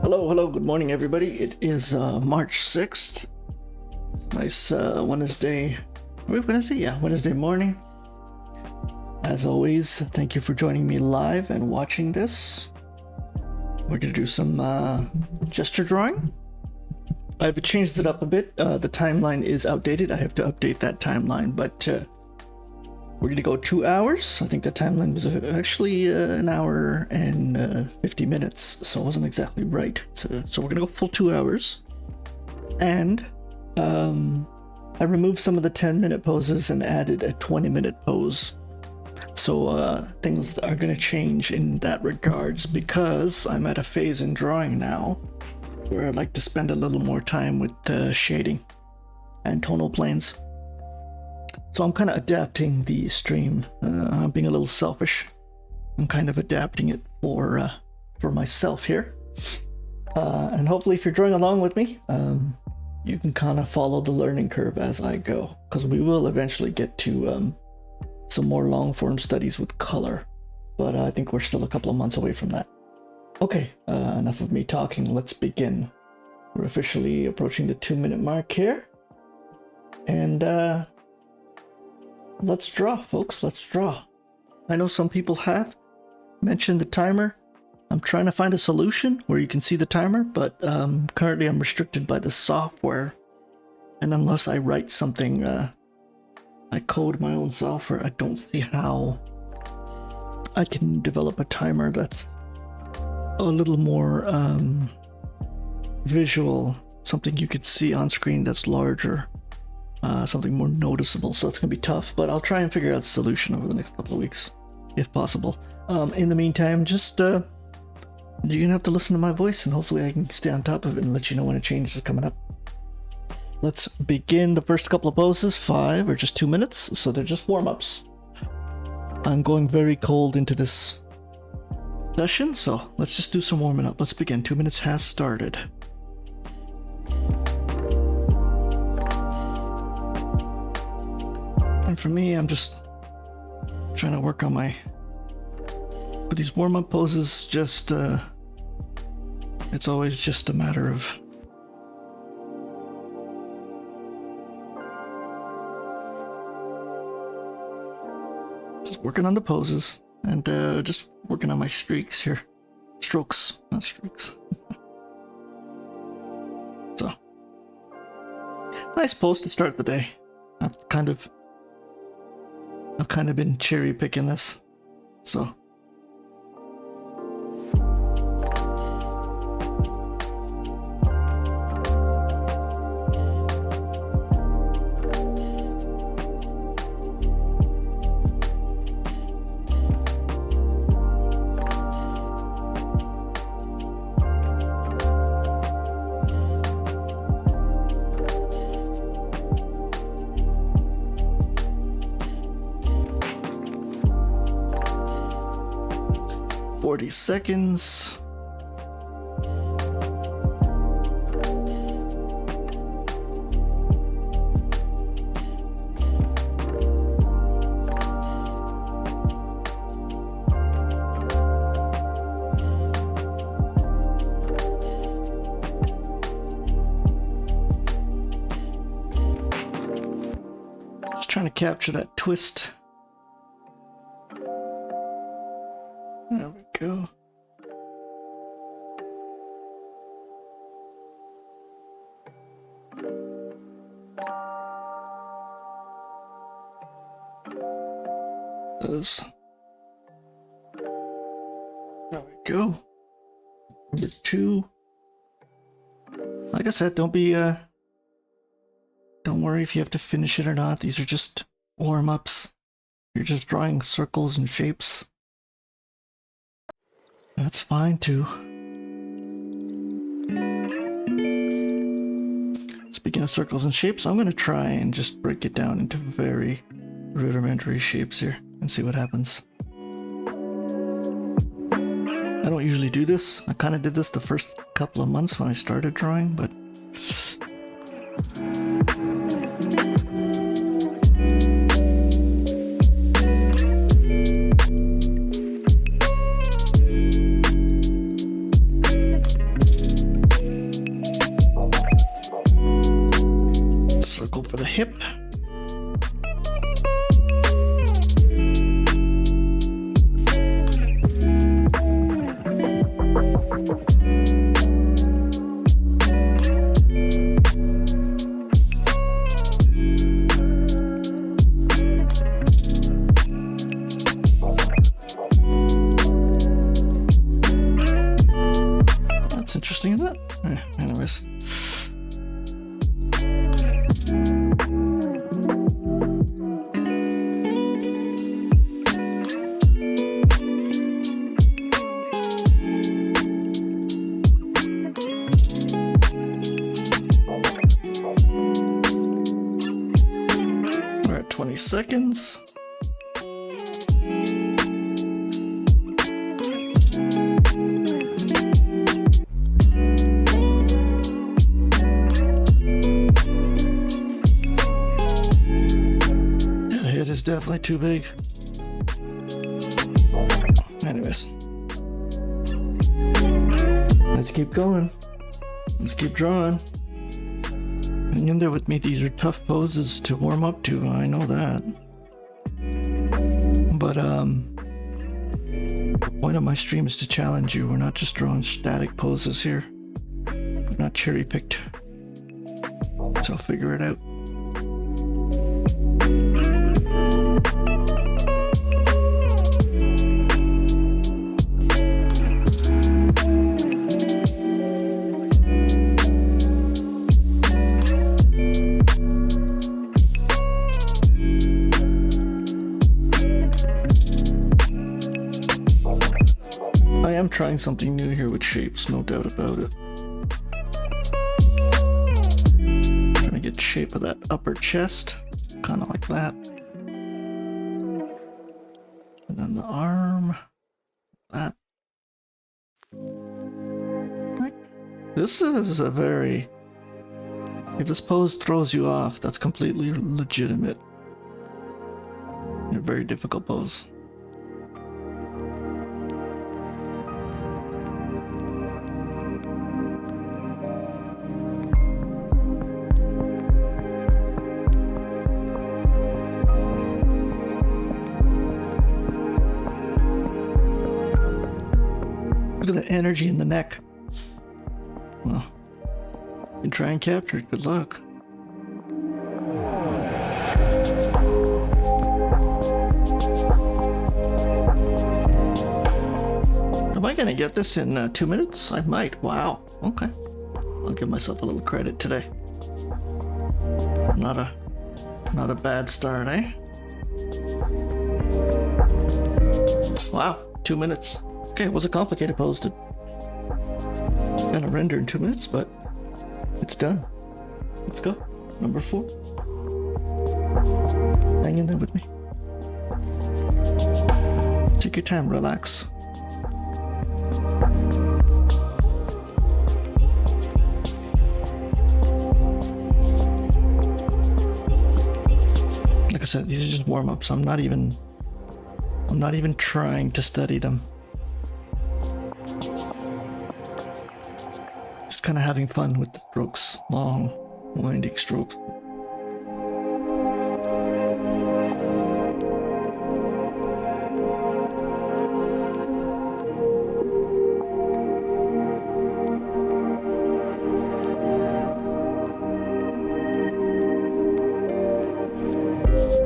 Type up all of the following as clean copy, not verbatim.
Hello, good morning, everybody. It is March 6th. Nice Wednesday. Wednesday? Yeah, Wednesday morning. As always, thank you for joining me live and watching this. We're going to do some gesture drawing. I've changed it up a bit. The timeline is outdated. I have to update that timeline, but we're going to go 2 hours. I think the timeline was actually an hour and 50 minutes, so it wasn't exactly right. So we're going to go full 2 hours. And I removed some of the 10-minute poses and added a 20-minute pose. So things are going to change in that regards because I'm at a phase in drawing now where I'd like to spend a little more time with shading and tonal planes. So I'm kind of adapting the stream. I'm being a little selfish. I'm kind of adapting it for myself here. And hopefully if you're drawing along with me, you can kind of follow the learning curve as I go, because we will eventually get to some more long form studies with color, but I think we're still a couple of months away from that. Okay, enough of me talking, let's begin. We're officially approaching the 2-minute mark here, and let's draw, folks, let's draw. I know some people have mentioned the timer. I'm trying to find a solution where you can see the timer, but currently I'm restricted by the software, and unless I write something, I code my own software, I don't see how I can develop a timer that's a little more visual, something you could see on screen that's larger, something more noticeable. So it's gonna be tough, but I'll try and figure out a solution over the next couple of weeks, if possible. In the meantime, just you're gonna have to listen to my voice, and hopefully I can stay on top of it and let you know when a change is coming up. Let's begin the first couple of poses, 5 or just 2 minutes, so they're just warm-ups. I'm going very cold into this session, so let's just do some warming up. Let's begin. 2 minutes has started. And for me, I'm just trying to work on for these warm-up poses, just, it's always just a matter of working on the poses and just working on my streaks here. Strokes, not streaks. So, nice pose to start the day. I've kind of been cherry picking this, so. Seconds. Just trying to capture that twist. There we go. There we go. Number 2. Like I said, don't worry if you have to finish it or not. These are just warm-ups. You're just drawing circles and shapes. That's fine too. Speaking of circles and shapes, I'm going to try and just break it down into very rudimentary shapes here and see what happens. I don't usually do this. I kind of did this the first couple of months when I started drawing, but seconds. That hit is definitely too big. Anyways, let's keep going. Let's keep drawing. Hang in there with me. These are tough poses to warm up to. I know that. But the point of my stream is to challenge you. We're not just drawing static poses here. We're not cherry picked. So figure it out. I am trying something new here with shapes, no doubt about it. Trying to get shape of that upper chest, kind of like that. And then the arm, that. This is a very... If this pose throws you off, that's completely legitimate. A very difficult pose. Look at the energy in the neck. Well, you can try and capture it. Good luck. Am I gonna get this in 2 minutes? I might. Wow. Okay. I'll give myself a little credit today. Not a bad start, eh? Wow. 2 minutes. Okay, it was a complicated pose to kind of render in 2 minutes, but it's done. Let's go. Number 4. Hang in there with me. Take your time, relax. Like I said, these are just warm-ups. I'm not even trying to study them. Kind of having fun with the strokes, long, winding strokes.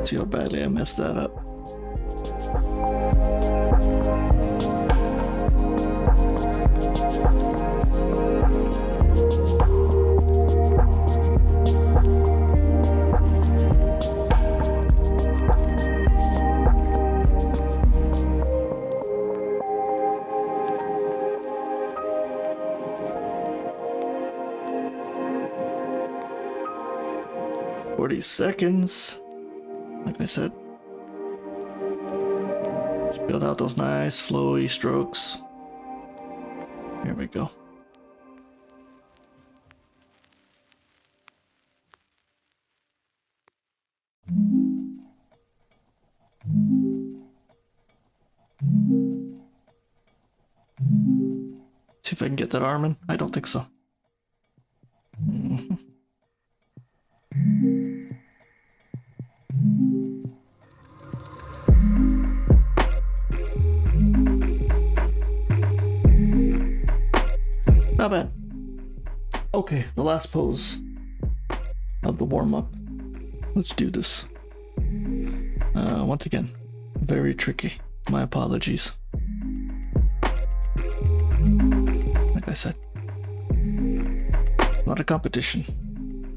See how badly I messed that up. Seconds, like I said. Just build out those nice flowy strokes. Here we go. See if I can get that arm in. I don't think so. Not bad. Okay, the last pose of the warm-up. Let's do this. Once again, very tricky. My apologies. Like I said, it's not a competition.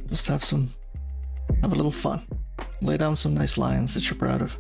Just have a little fun. Lay down some nice lines that you're proud of.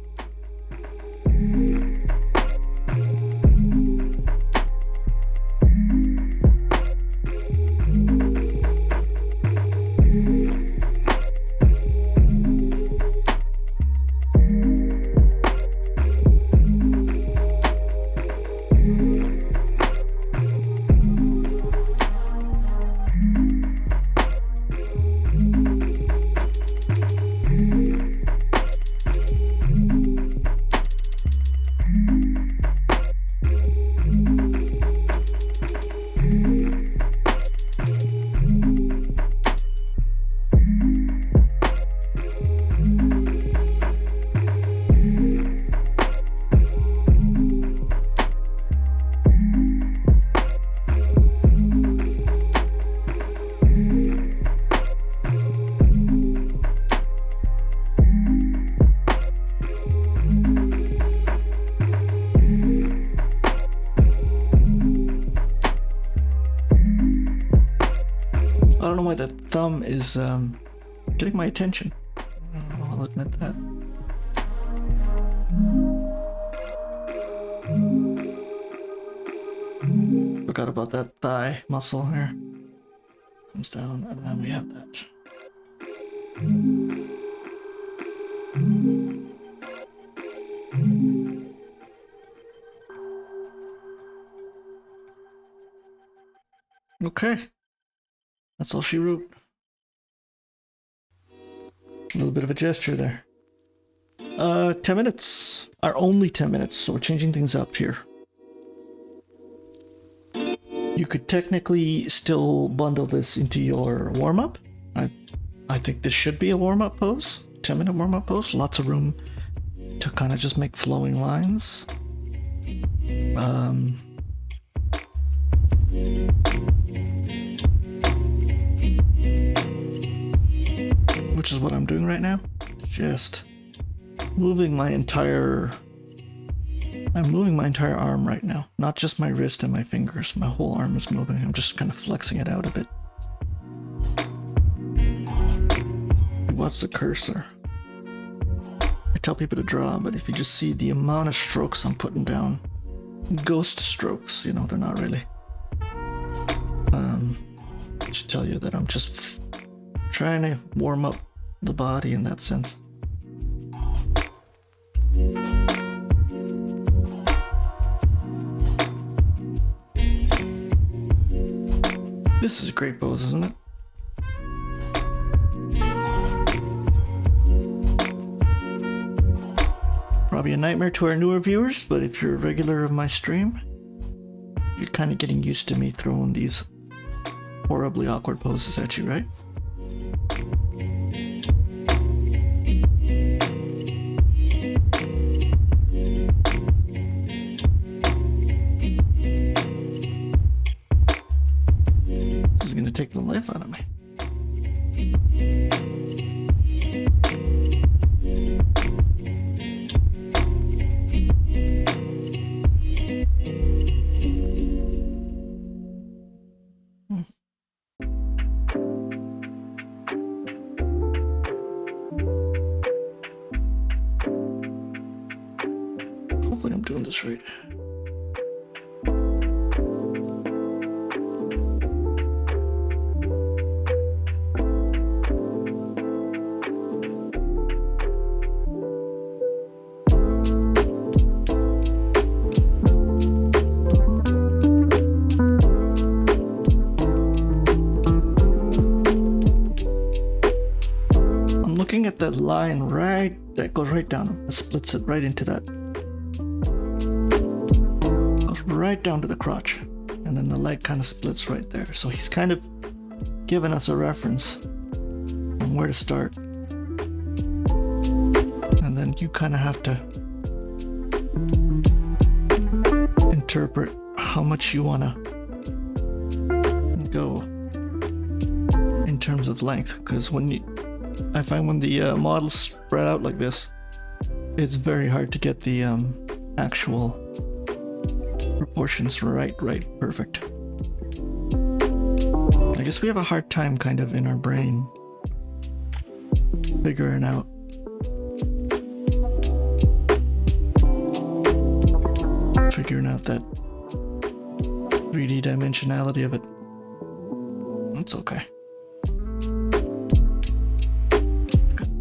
know why the thumb is getting my attention. I'll admit that. Forgot about that thigh muscle here. Comes down, and then we have that. Okay. That's all she wrote. A little bit of a gesture there. 10 minutes. Are only 10 minutes, so we're changing things up here. You could technically still bundle this into your warm-up. I think this should be a warm-up pose. 10-minute warm-up pose. Lots of room to kind of just make flowing lines. Which is what I'm doing right now. Just moving my entire... I'm moving my entire arm right now. Not just my wrist and my fingers. My whole arm is moving. I'm just kind of flexing it out a bit. What's the cursor? I tell people to draw, but if you just see the amount of strokes I'm putting down, ghost strokes, you know, they're not really. I should tell you that I'm just trying to warm up the body in that sense. This is a great pose, isn't it? Probably a nightmare to our newer viewers, but if you're a regular of my stream, you're kind of getting used to me throwing these horribly awkward poses at you, right? This is gonna take the life out of me. Hopefully I'm doing this right. I'm looking at that line right, that goes right down, it splits it right into that. Right down to the crotch, and then the leg kind of splits right there. So he's kind of given us a reference on where to start, and then you kind of have to interpret how much you want to go in terms of length, because I find when the models spread out like this, it's very hard to get the actual proportions right perfect. I guess we have a hard time kind of in our brain figuring out that 3D dimensionality of it. It's okay.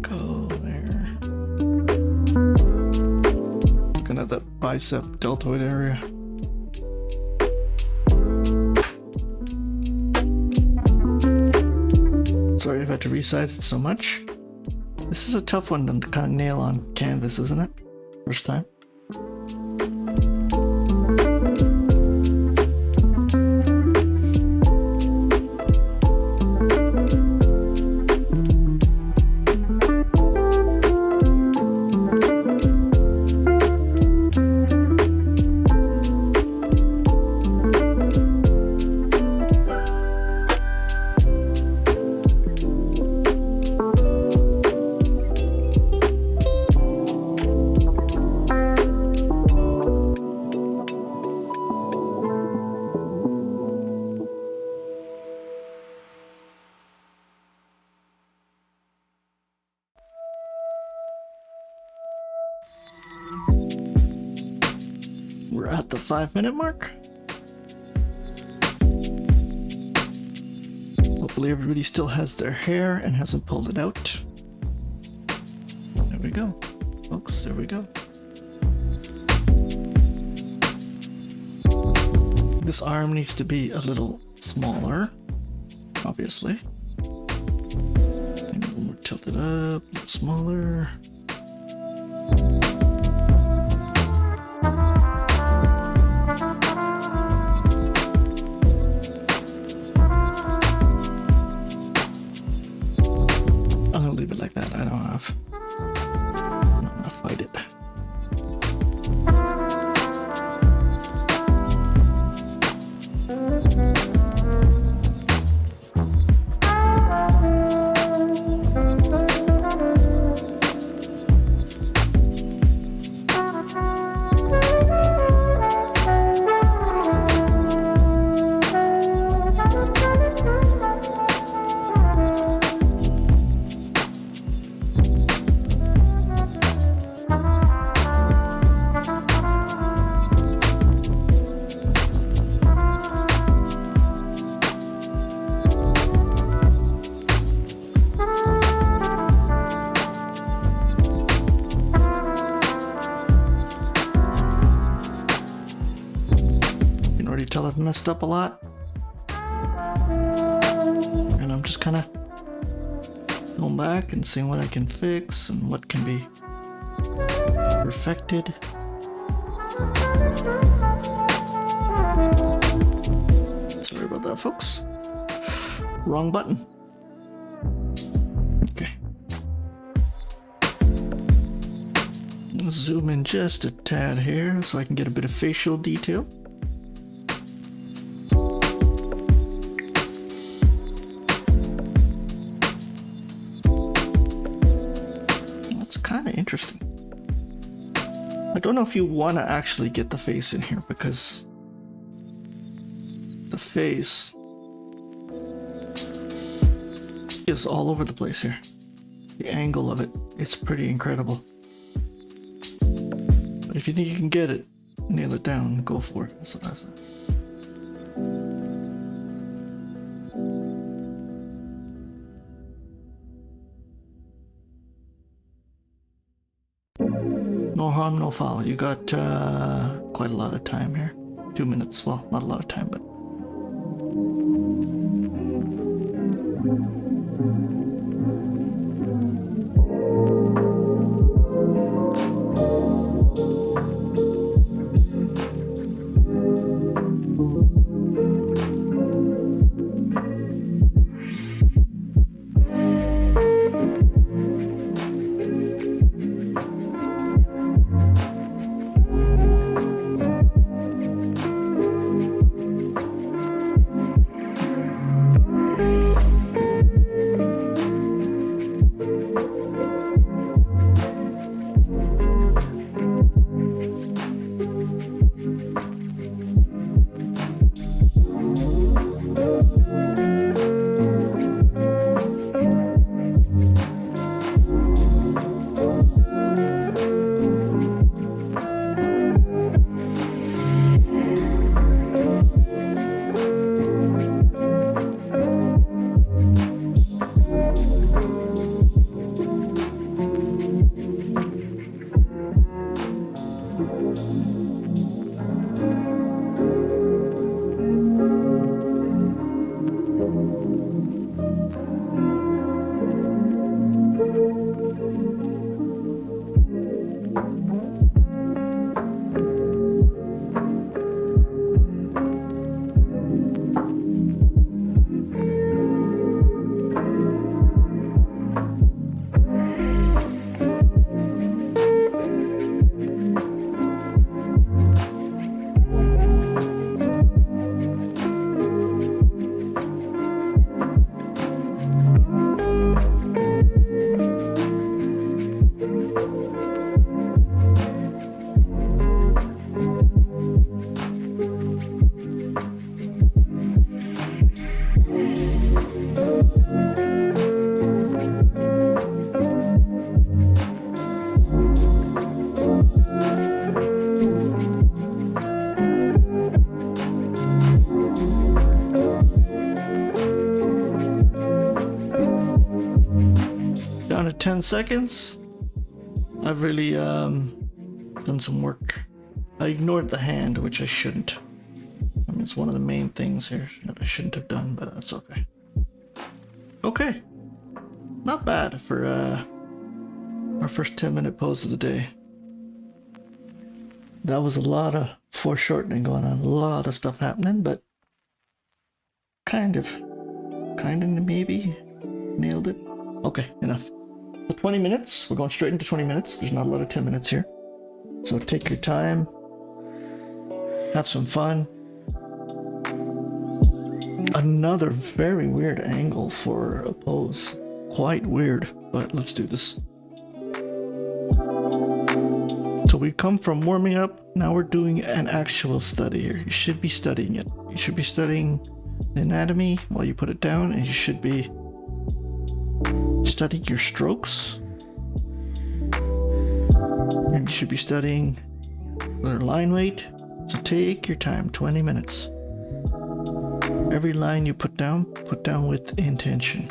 Go there. Looking at that bicep deltoid area. Sorry I've had to resize it so much. This is a tough one to kind of nail on canvas, isn't it? First time. at the 5-minute mark. Hopefully everybody still has their hair and hasn't pulled it out. There we go, folks, there we go. This arm needs to be a little smaller, obviously. Maybe a little more tilted up, a little smaller. I'm gonna leave it like that. I don't know if I fight it. Tell I've messed up a lot, and I'm just kind of going back and seeing what I can fix and what can be perfected. Sorry about that, folks. Wrong button. Okay. Let's zoom in just a tad here so I can get a bit of facial detail. Interesting. I don't know if you want to actually get the face in here because the face is all over the place here. The angle of it, it's pretty incredible. But if you think you can get it, nail it down, go for it. That's what I say. No harm, no foul. You got quite a lot of time here. 2 minutes. Well, not a lot of time, but... 10 seconds, I've really done some work. I ignored the hand, which I shouldn't. I mean, it's one of the main things here that I shouldn't have done, but that's okay. Okay. Not bad for our first 10-minute pose of the day. That was a lot of foreshortening going on, a lot of stuff happening, but kind of maybe nailed it. Okay, enough. So 20 minutes, we're going straight into 20 minutes. There's not a lot of 10 minutes here. So take your time, have some fun. Another very weird angle for a pose. Quite weird, but let's do this. So we come from warming up, now we're doing an actual study here. You should be studying it. You should be studying the anatomy while you put it down, and you should be studying your strokes. And you should be studying your line weight. So take your time, 20 minutes. Every line you put down with intention.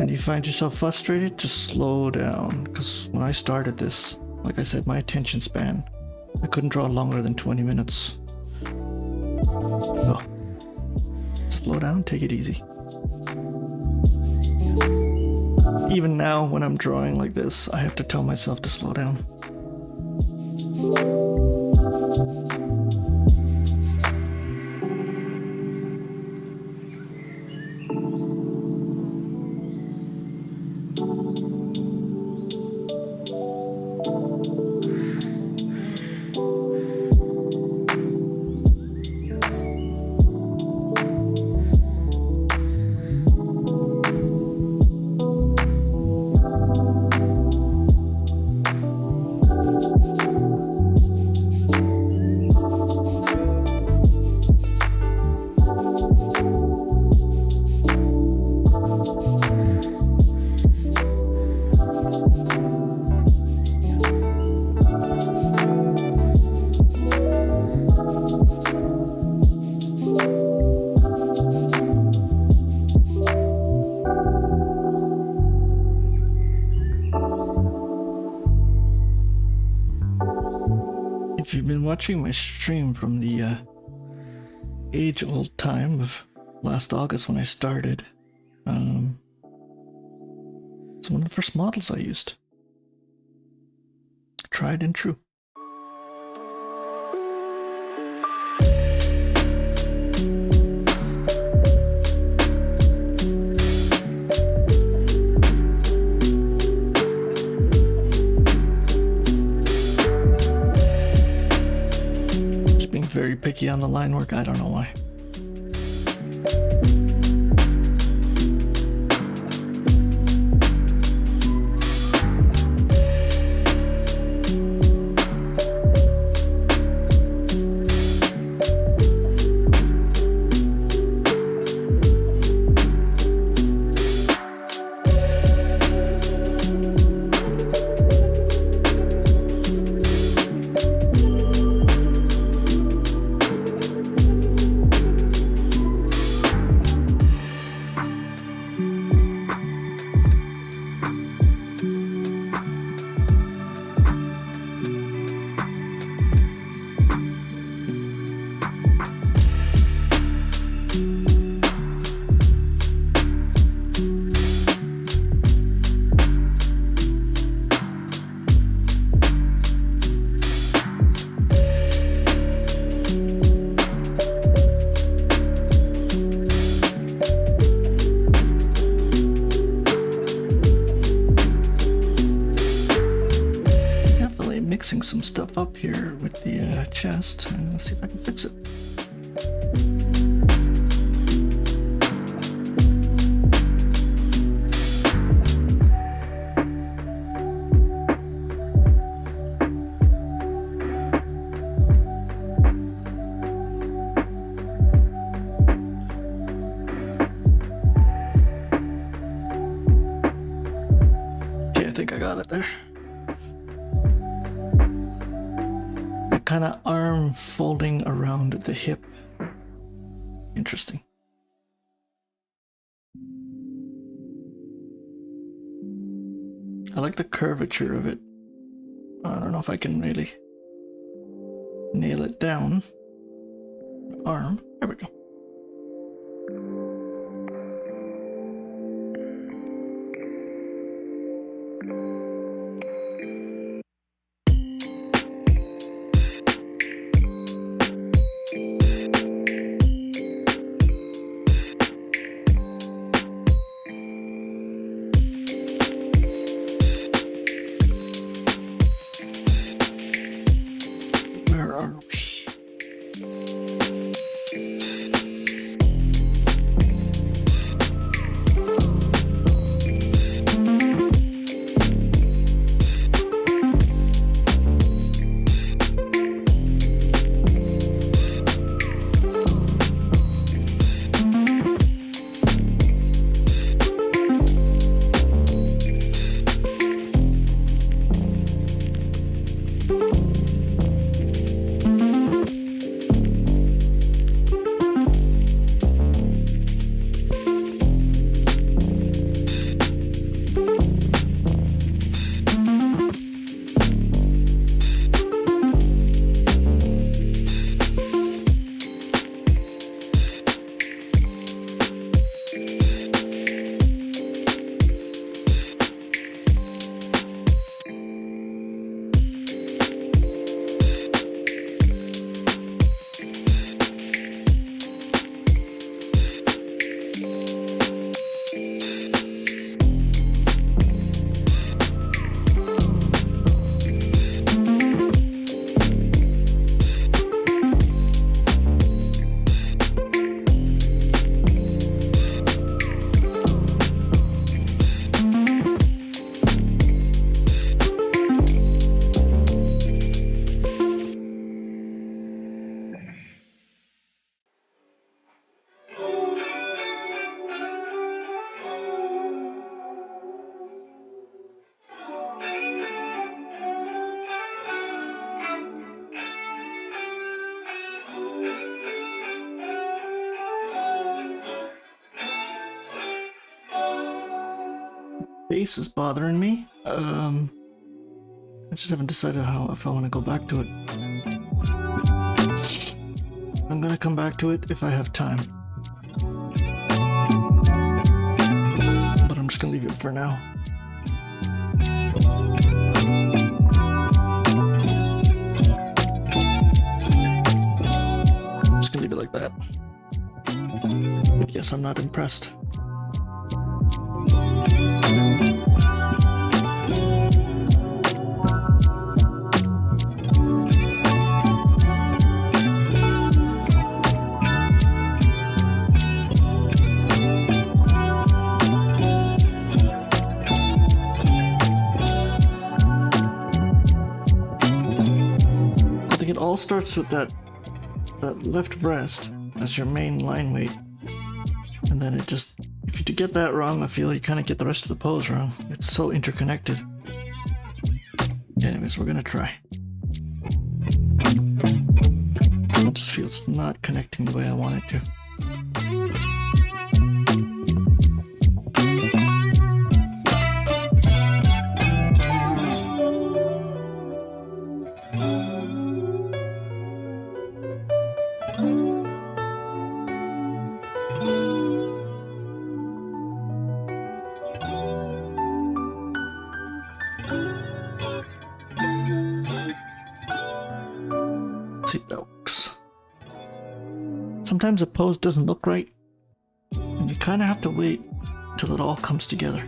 And you find yourself frustrated, just slow down. Because when I started this, like I said, my attention span, I couldn't draw longer than 20 minutes. So, slow down, take it easy. Even now, when I'm drawing like this, I have to tell myself to slow down. If you've been watching my stream from the age-old time of last August when I started, it's one of the first models I used. Tried and true. Very picky on the line work. I don't know why. Some stuff up here with the chest, and let's see if I can fix it. Okay, I think I got it there. Kind of arm folding around the hip. Interesting. I like the curvature of it. I don't know if I can really nail it down. Arm. There we go. Where are we? Base is bothering me. I just haven't decided if I want to go back to it. I'm gonna come back to it if I have time. But I'm just gonna leave it for now. Just gonna leave it like that. But yes, I'm not impressed. It all starts with that left breast as your main line weight, and then it just, if you get that wrong, I feel you kind of get the rest of the pose wrong. It's so interconnected. Anyways, we're gonna try. It just feels not connecting the way I want it to. See if that works. Sometimes a pose doesn't look right, and you kind of have to wait till it all comes together.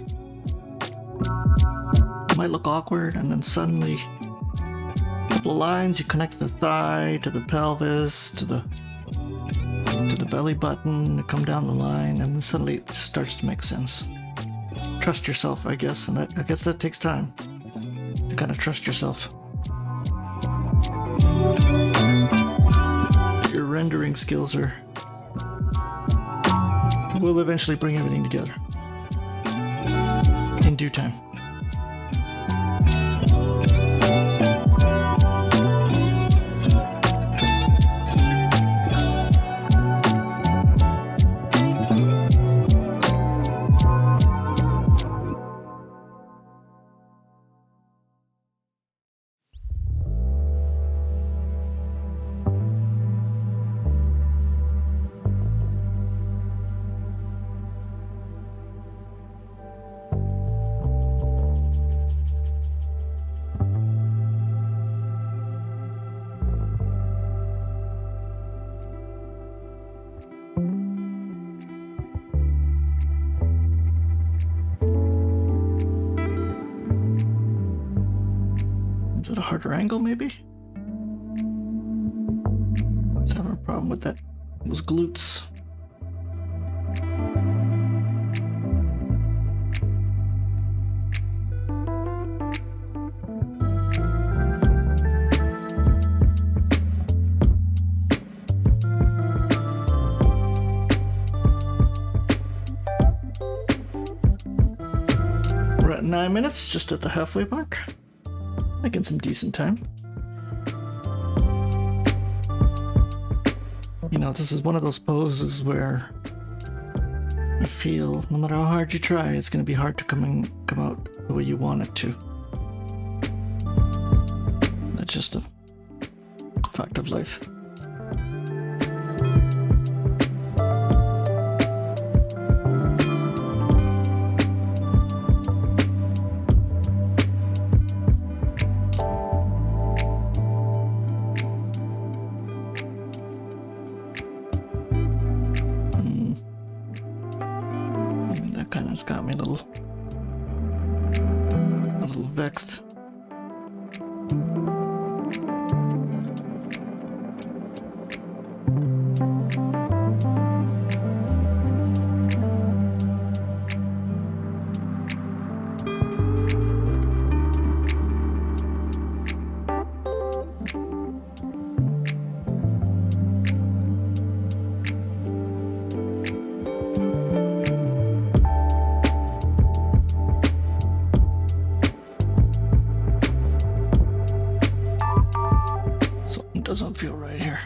It might look awkward, and then suddenly, a couple of lines, you connect the thigh to the pelvis to the belly button, to come down the line, and then suddenly it starts to make sense. Trust yourself, I guess, and I guess that takes time to kind of trust yourself. Your rendering skills will eventually bring everything together in due time. harder angle, maybe? Is having a problem with that? Those glutes. We're at 9 minutes, just at the halfway mark. Making some decent time. You know, this is one of those poses where I feel no matter how hard you try, it's going to be hard to come out the way you want it to. That's just a fact of life. It's got me a little vexed. Doesn't feel right here.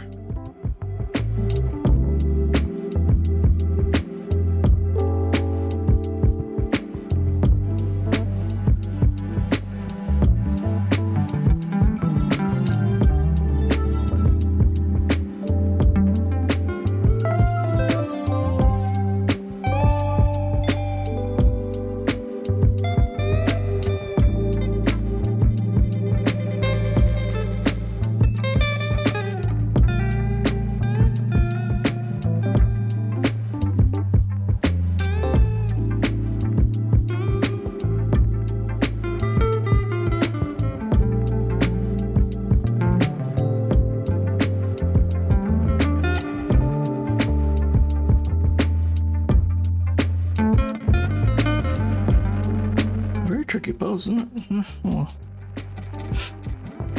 Tricky pose, isn't it? Well,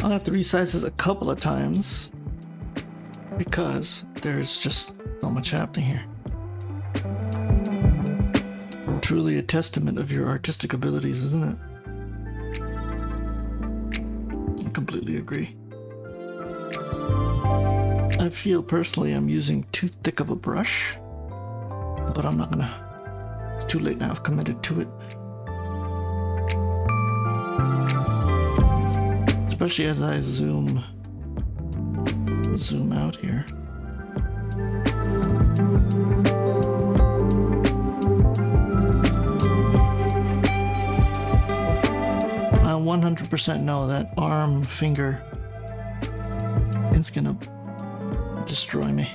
I'll have to resize this a couple of times because there's just so much happening here. Truly a testament of your artistic abilities, isn't it? I completely agree. I feel personally I'm using too thick of a brush, but I'm not gonna. It's too late now. I've committed to it. Especially as I zoom out here. I 100% know that arm finger is gonna destroy me.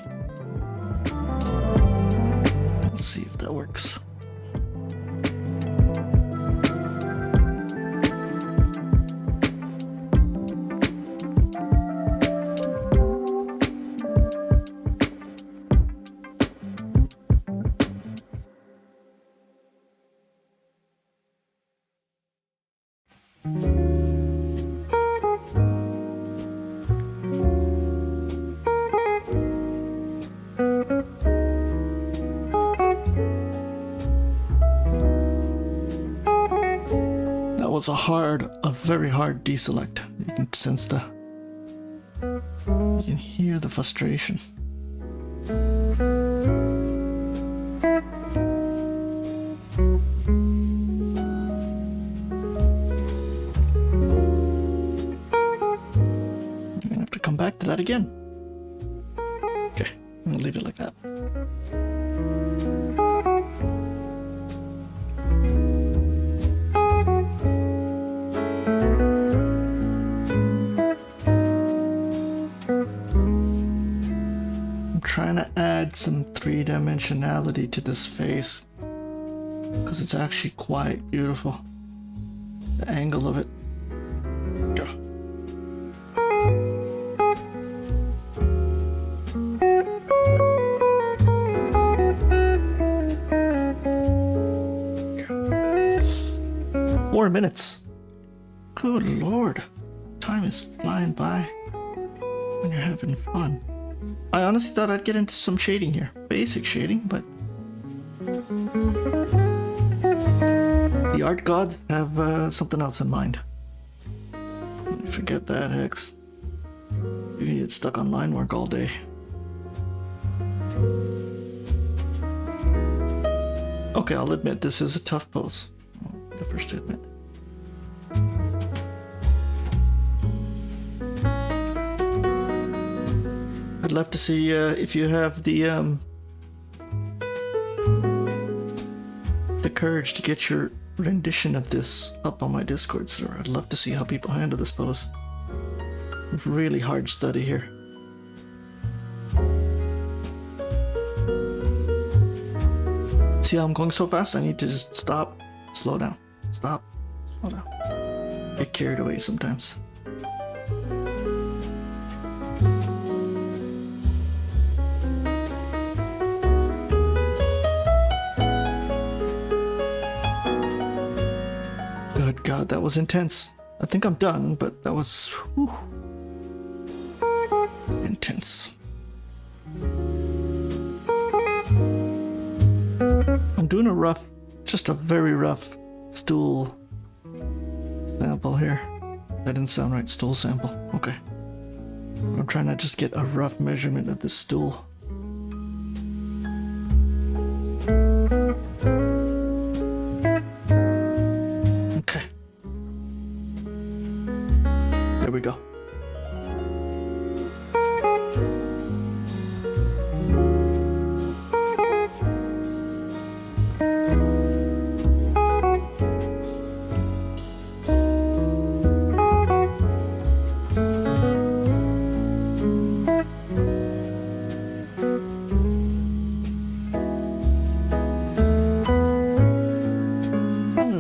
Let's see if that works. Was a very hard deselect. You can sense you can hear the frustration. I'm gonna have to come back to that again. Okay, I'm gonna leave it like that. Trying to add some three-dimensionality to this face because it's actually quite beautiful. The angle of it. Four minutes. Good lord. Time is flying by when you're having fun. I honestly thought I'd get into some shading here. Basic shading, but the art gods have something else in mind. Forget that, Hex. You need to get stuck on line work all day. Okay, I'll admit this is a tough pose. The first to admit. I'd love to see if you have the courage to get your rendition of this up on my Discord server. I'd love to see how people handle this pose. Really hard study here. See how I'm going so fast? I need to just stop, slow down, stop, slow down. Get carried away sometimes. Good God, that was intense. I think I'm done, but that was whew, intense. I'm doing a rough, just a very rough stool sample here. That didn't sound right, stool sample. Okay. I'm trying to just get a rough measurement of this stool. Okay. There we go.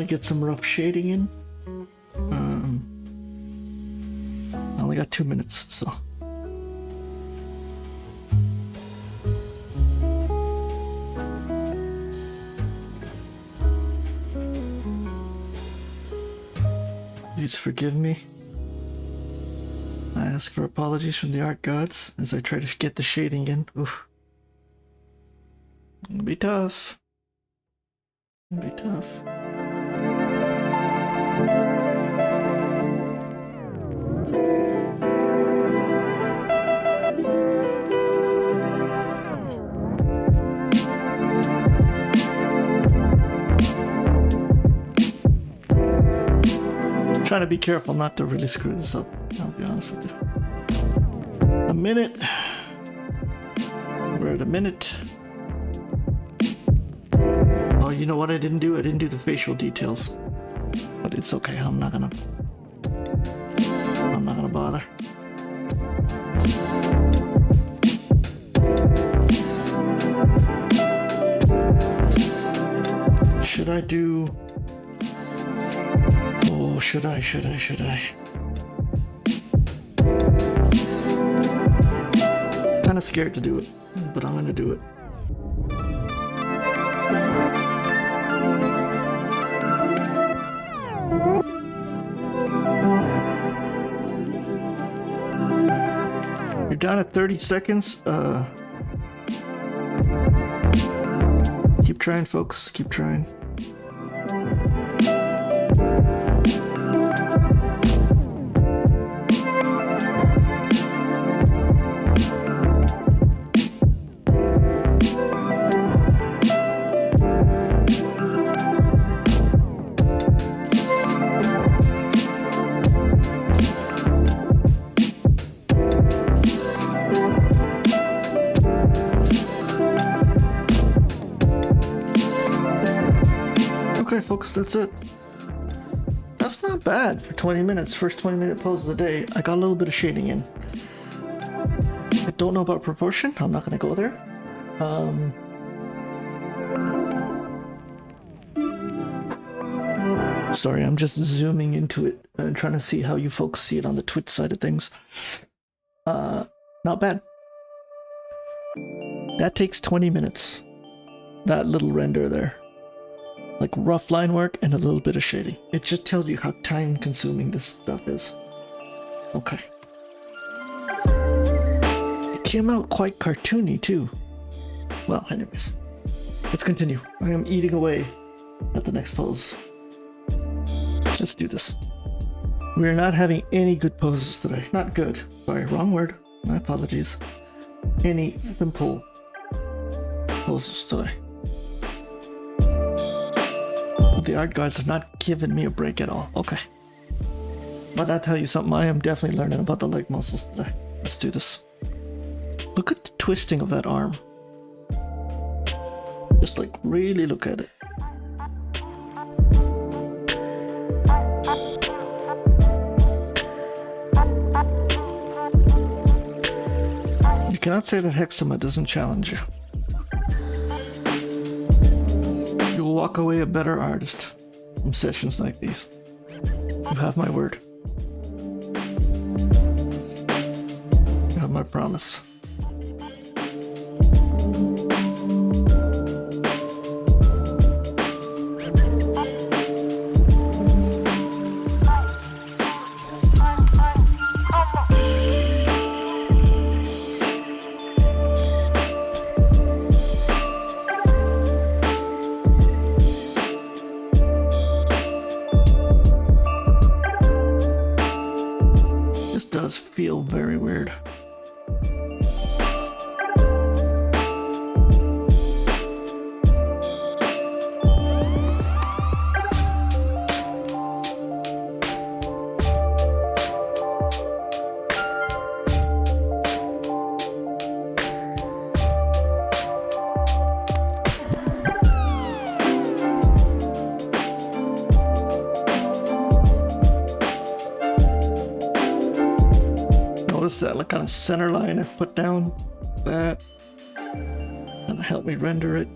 Get some rough shading in. I only got 2 minutes, so. Please forgive me. I ask for apologies from the art gods as I try to get the shading in. Oof. It'll be tough. It'll be tough. Trying to be careful not to really screw this up, I'll be honest with you. A minute. We're at a minute. Oh, you know what I didn't do? I didn't do the facial details. But it's okay, I'm not gonna bother. Should I do... Oh, should I? Kinda scared to do it, but I'm gonna do it. You're down at 30 seconds. Keep trying, folks. Keep trying. Okay, folks, that's it. That's not bad for 20 minutes. First 20-minute pose of the day. I got a little bit of shading in. I don't know about proportion. I'm not going to go there. Sorry, I'm just zooming into it and trying to see how you folks see it on the Twitch side of things. Not bad. That takes 20 minutes. That little render there. Like rough line work and a little bit of shading. It just tells you how time consuming this stuff is. Okay. It came out quite cartoony too. Well, anyways. Let's continue. I am eating away at the next pose. Let's do this. We are not having any good poses today. Not good. Sorry, wrong word. My apologies. Any simple poses today. The art guides are not giving me a break at all. Okay. But I'll tell you something. I am definitely learning about the leg muscles today. Let's do this. Look at the twisting of that arm. Just like really look at it. You cannot say that Hexama doesn't challenge you. You will walk away a better artist from sessions like these. You have my word. You have my promise. Does feel very weird. Notice that like kind of center line I've put down, that and help me render it.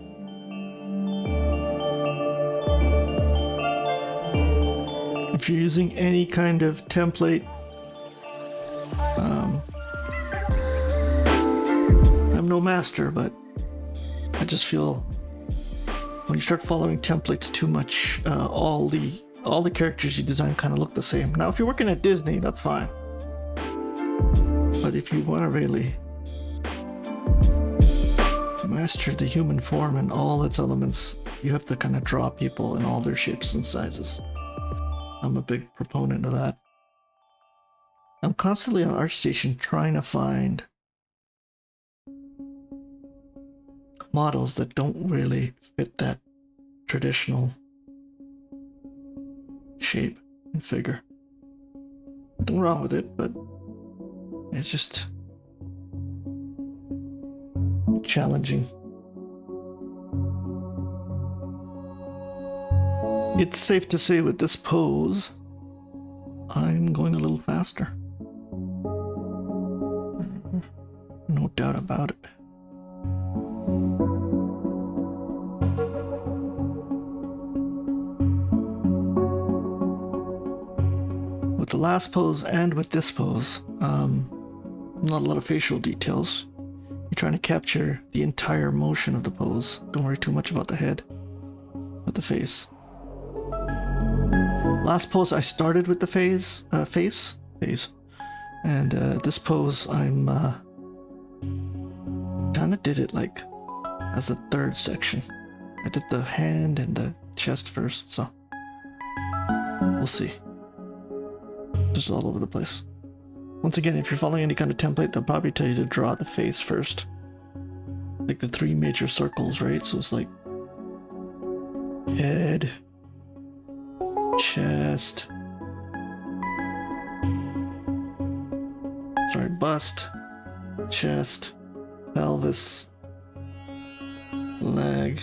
If you're using any kind of template, I'm no master, but I just feel when you start following templates too much, all the characters you design kind of look the same. Now, if you're working at Disney, that's fine. But if you want to really master the human form and all its elements, you have to kind of draw people in all their shapes and sizes. I'm a big proponent of that. I'm constantly on ArtStation trying to find models that don't really fit that traditional shape and figure. Nothing wrong with it, but it's just challenging. It's safe to say with this pose, I'm going a little faster. No doubt about it. With the last pose and with this pose, not a lot of facial details. You're trying to capture the entire motion of the pose. Don't worry too much about the head, but the face. Last pose I started with the face, and this pose I'm kind of did it like as a third section. I did the hand and the chest first, so we'll see. Just all over the place. Once again, if you're following any kind of template, they'll probably tell you to draw the face first. Like the 3 major circles, right? So it's like head, chest, bust, chest, pelvis, leg.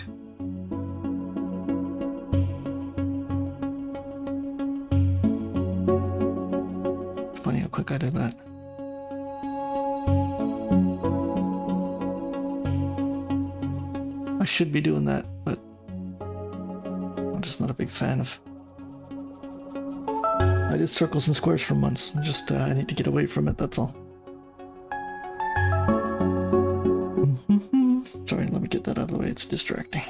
Funny how quick I did that. I should be doing that, but I'm just not a big fan of. I did circles and squares for months. I need to get away from it, that's all. that out of the way, it's distracting.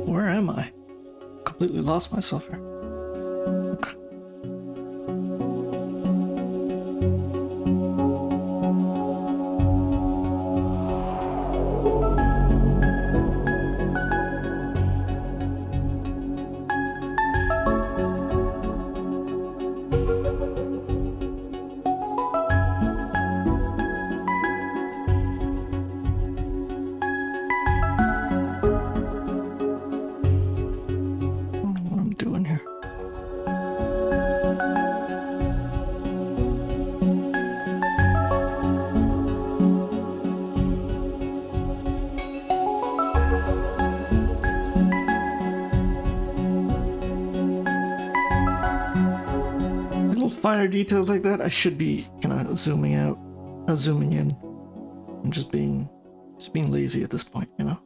Where am I? Completely lost myself here. Okay. Finer details like that, I should be kind of zooming out, zooming in. I'm just being lazy at this point, you know.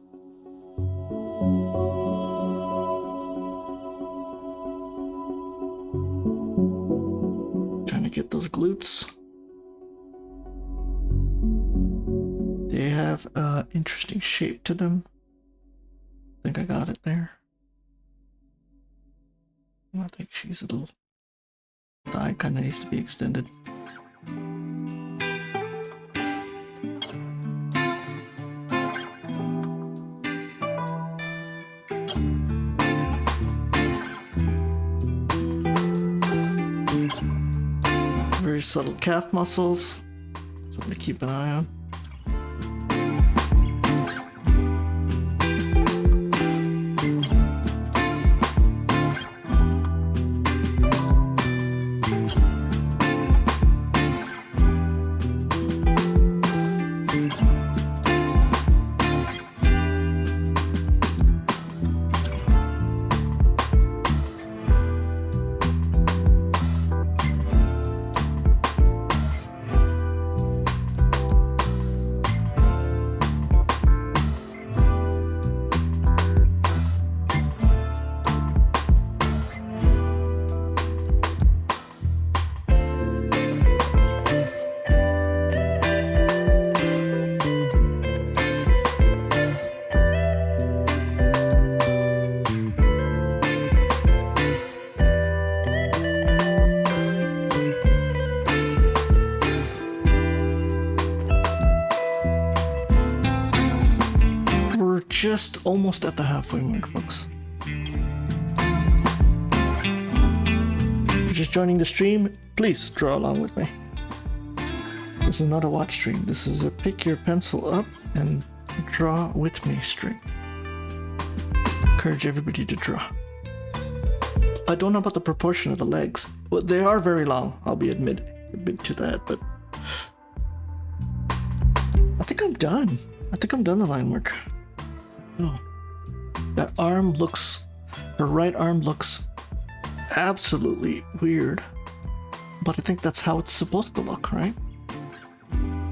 Trying to get those glutes. They have an interesting shape to them. I think I got it there. I think she's a little. Thigh kind of needs to be extended. Very subtle calf muscles, something to keep an eye on. Just almost at the halfway mark, folks. If you're just joining the stream, please draw along with me. This is not a watch stream. This is a pick your pencil up and draw with me stream. Encourage everybody to draw. I don't know about the proportion of the legs, but they are very long. I'll be admit to that, but I think I'm done. I think I'm done the line work. Oh, that arm looks, her right arm looks absolutely weird, but I think that's how it's supposed to look, right?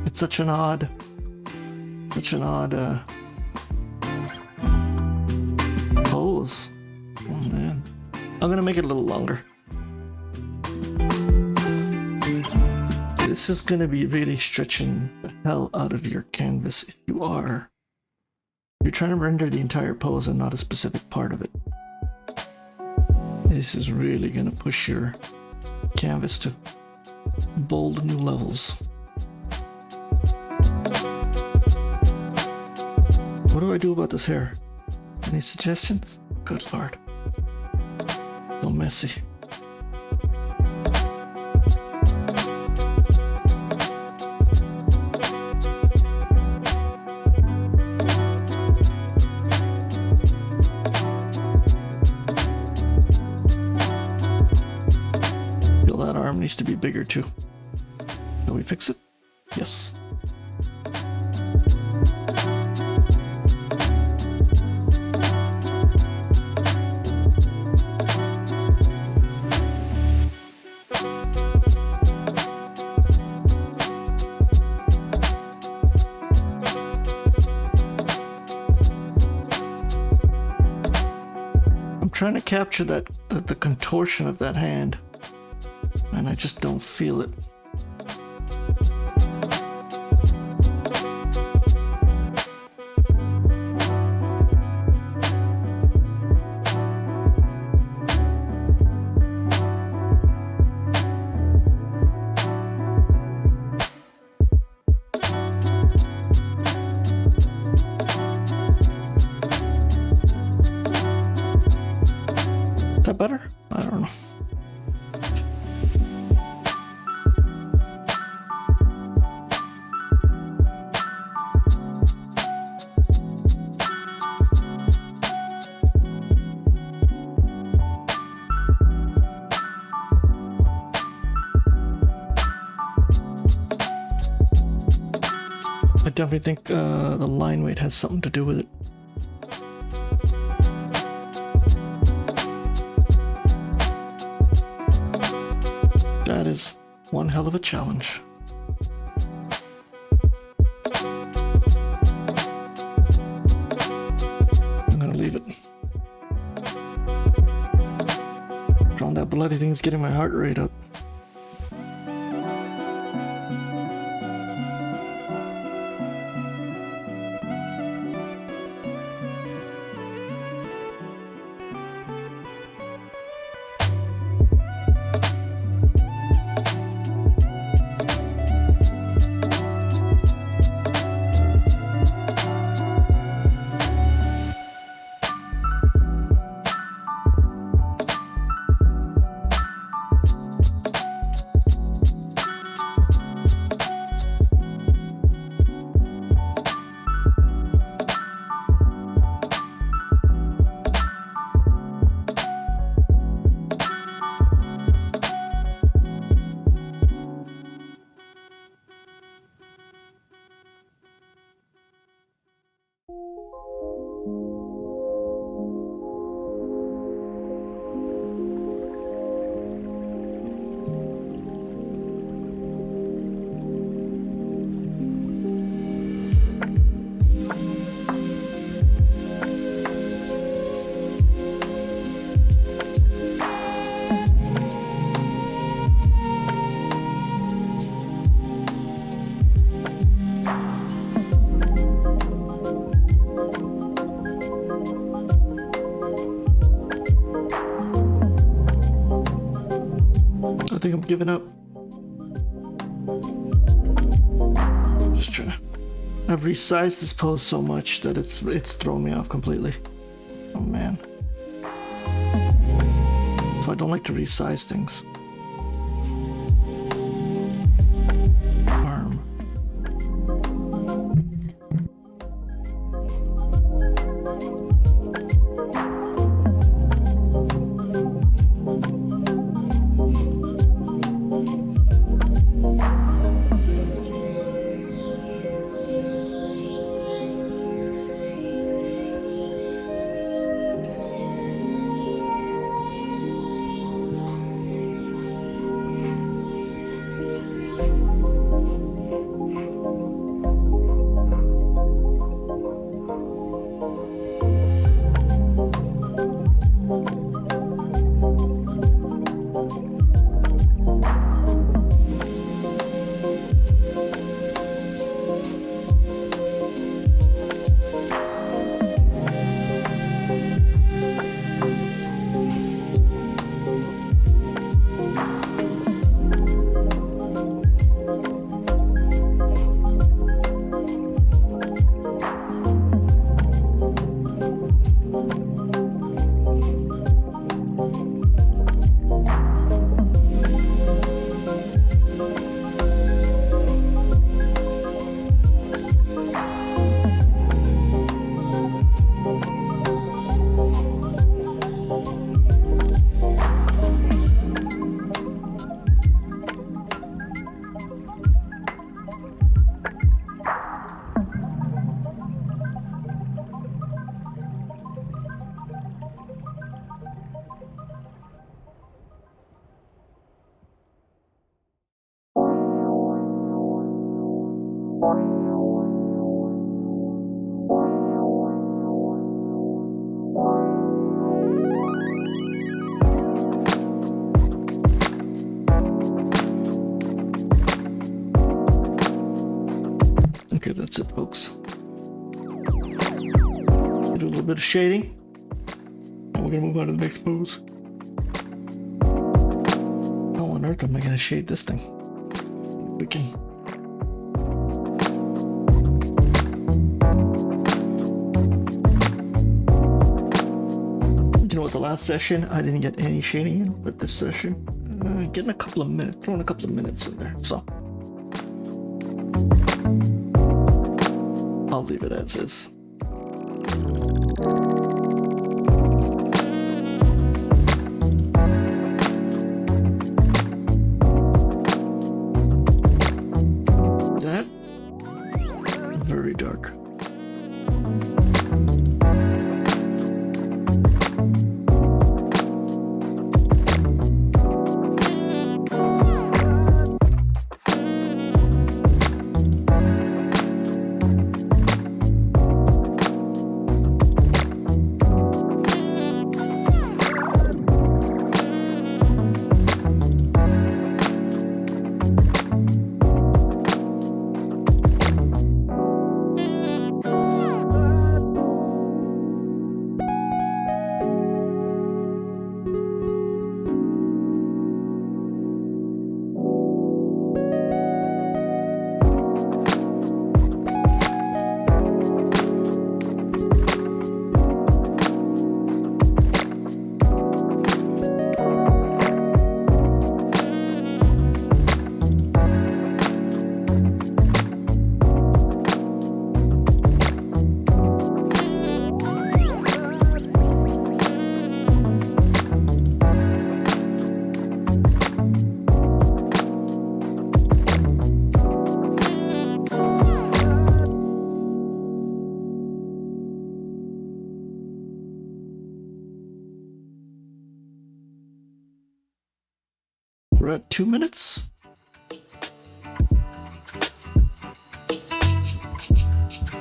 It's such an odd pose. Oh man, I'm gonna make it a little longer. This is gonna be really stretching the hell out of your canvas if you are. You're trying to render the entire pose and not a specific part of it. This is really going to push your canvas to bold new levels. What do I do about this hair? Any suggestions? Good lord. So messy. Needs to be bigger too. Can we fix it? Yes. trying to capture the contortion of that hand, and I just don't feel it. Is that better? I don't know. I definitely think the line weight has something to do with it. That is one hell of a challenge. I'm gonna leave it. Drawing that bloody thing's getting my heart rate up. I think I'm giving up. Just trying. I've resized this pose so much that it's thrown me off completely. Oh man. So I don't like to resize things. Arm. Okay, that's it, folks. Do a little bit of shading. And we're gonna move on to the next pose. How on earth am I gonna shade this thing? We can. You know what? The last session I didn't get any shading in, but this session, getting a couple of minutes, throwing a couple of minutes in there. So I'll leave it as is. That very dark. We're at 2 minutes.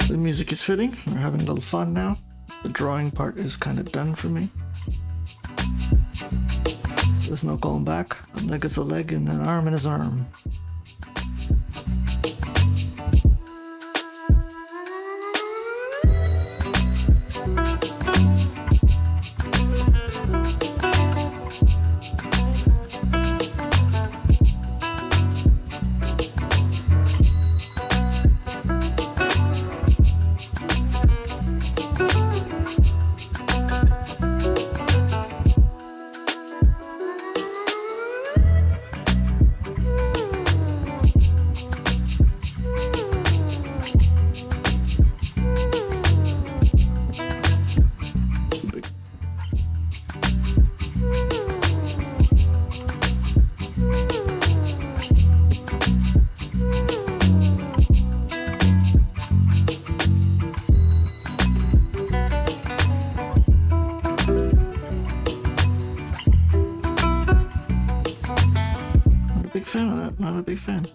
The music is fitting. We're having a little fun now. The drawing part is kind of done for me. There's no going back. A leg is a leg and an arm is an arm. Fan of that, not a big fan.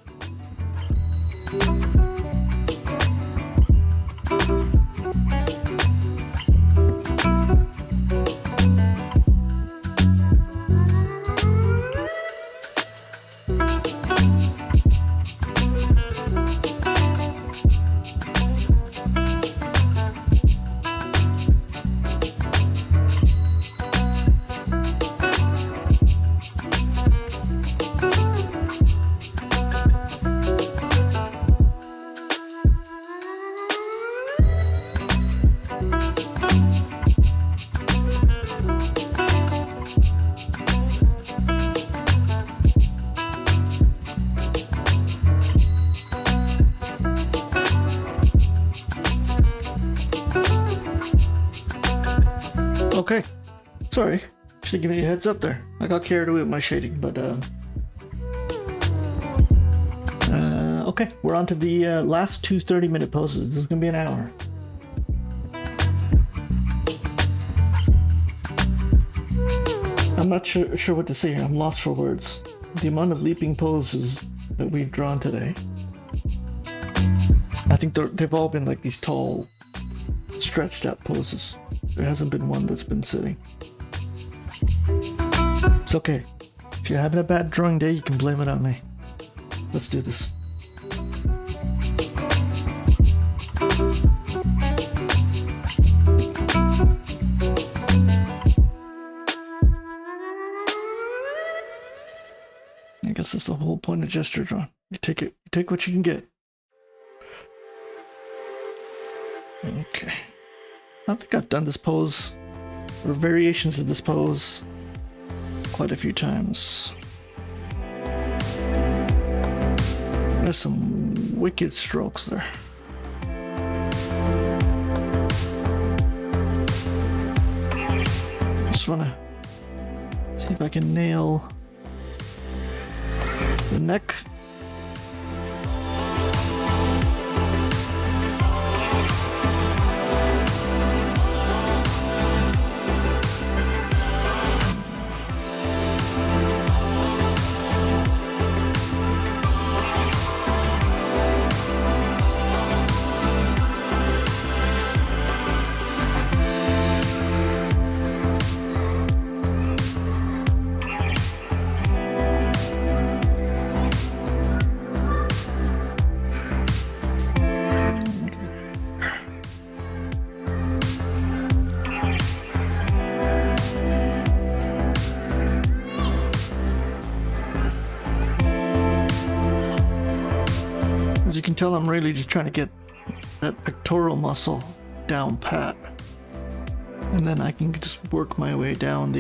Okay, sorry, should have given you a heads up there. I got carried away with my shading, but okay, we're on to the last two 30-minute poses. This is gonna be an hour. I'm not sure what to say here. I'm lost for words. The amount of leaping poses that we've drawn today. I think they've all been like these tall, stretched out poses. There hasn't been one that's been sitting. It's okay. If you're having a bad drawing day, you can blame it on me. Let's do this. guess that's the whole point of gesture drawing. You take what you can get. Okay. I think I've done this pose, or variations of this pose, quite a few times. There's some wicked strokes there. Just wanna see if I can nail the neck. As you can tell, I'm really just trying to get that pectoral muscle down pat, and then I can just work my way down the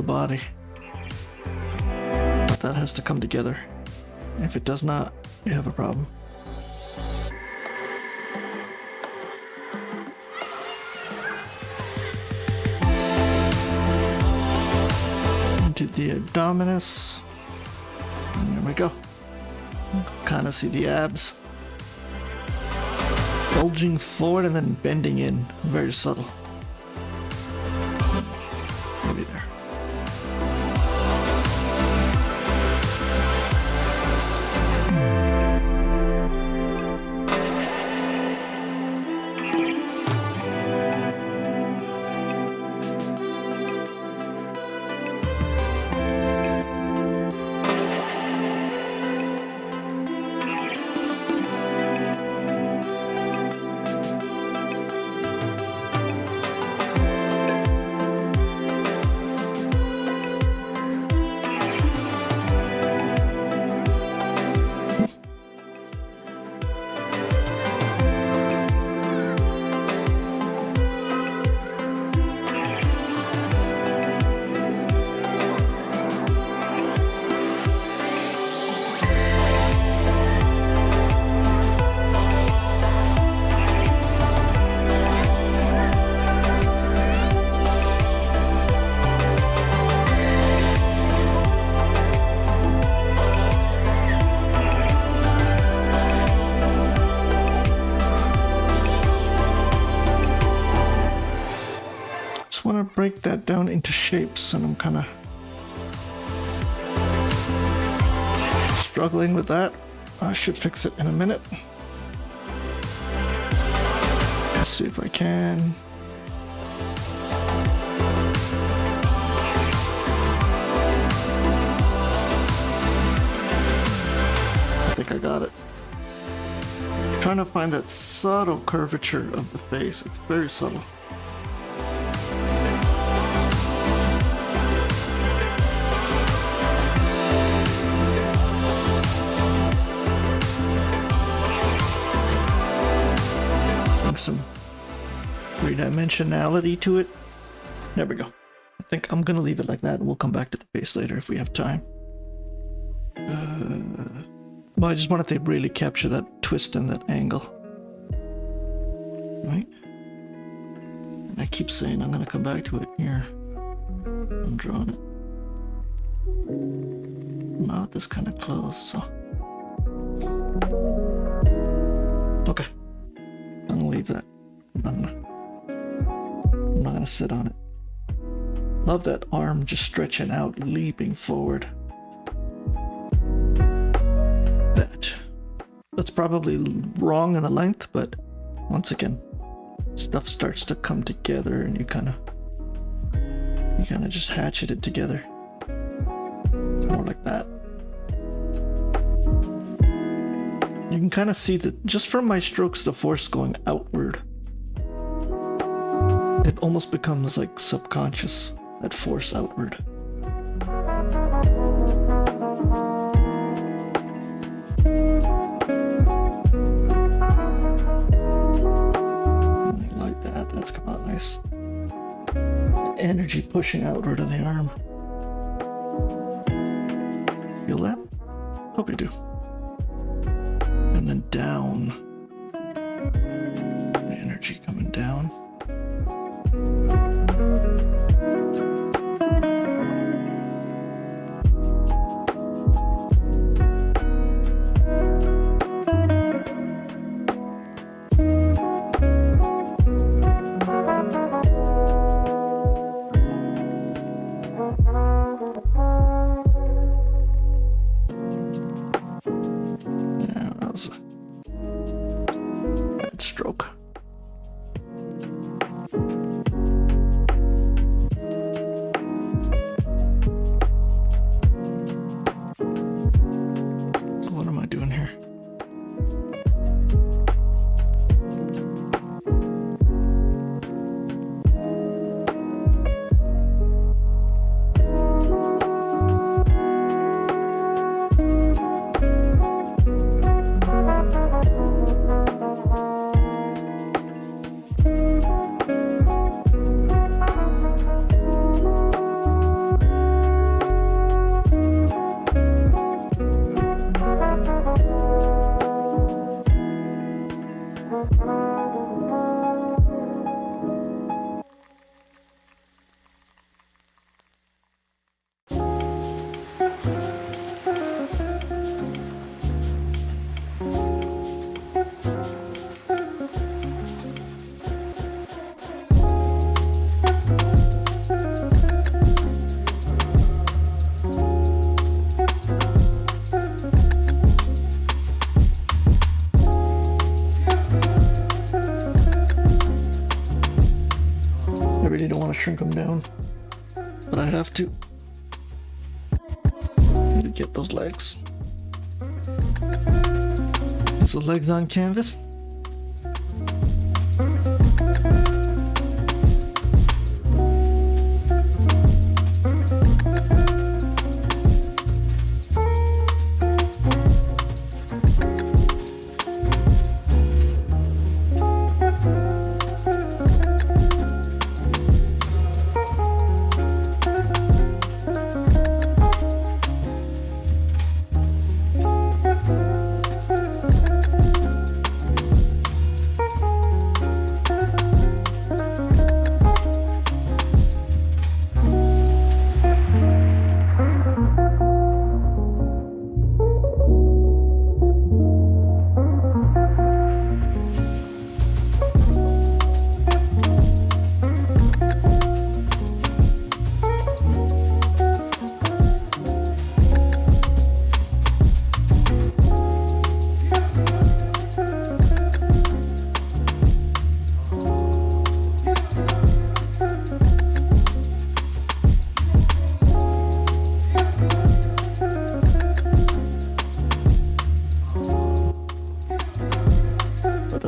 body. But that has to come together. If it does not, you have a problem. Into the abdominis. And there we go. Kind of see the abs bulging forward and then bending in. Very subtle. Maybe there. Want to break that down into shapes, and I'm kind of struggling with that. I should fix it in a minute. Let's see if I can. I think I got it. I'm trying to find that subtle curvature of the face. It's very subtle. Some three-dimensionality to it. There we go. I think I'm gonna leave it like that, and we'll come back to the face later if we have time. Well, I just wanted to really capture that twist and that angle. Right? And I keep saying I'm gonna come back to it here. I'm drawing it. Mouth is kind of closed, so. Okay. I'm gonna leave that. I'm not gonna sit on it. Love that arm just stretching out, leaping forward. That's probably wrong in the length, but once again, stuff starts to come together, and you kind of just hatchet it together. It's more like that. You can kind of see that just from my strokes, the force going outward. It almost becomes like subconscious, that force outward. energy pushing outward of the arm. Feel that? Hope you do. And then down. The energy coming down. Yeah, that was a bad stroke. What am I doing here? I really don't want to shrink them down, but I have to. Need to get those legs. Get the legs on canvas.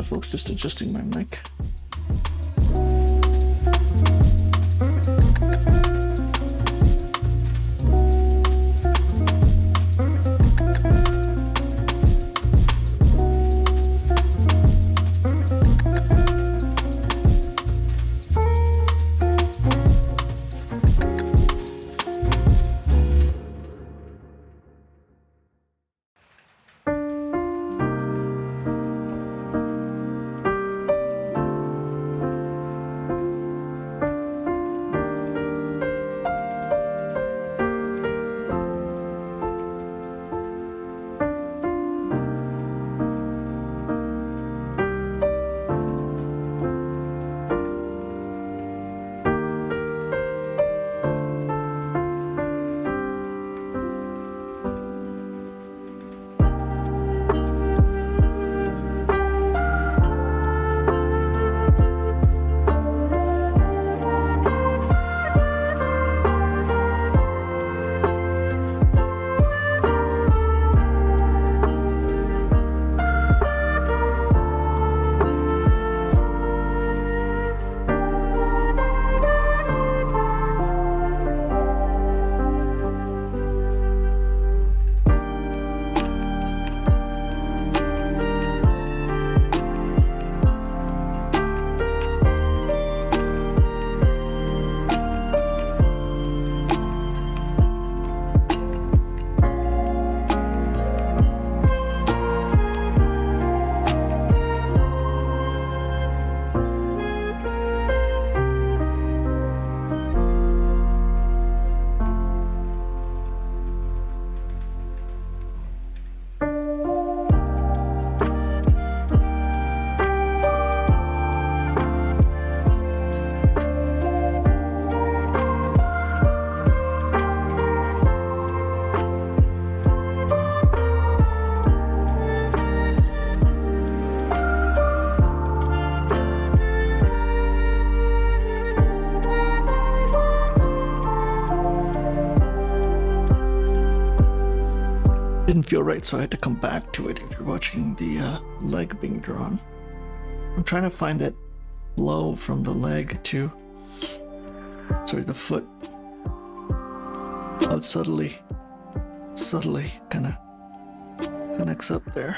Folks, just adjusting my mic. didn't feel right, so I had to come back to it. If you're watching the leg being drawn, I'm trying to find that flow from the leg to, sorry, the foot. How it subtly kind of connects up there.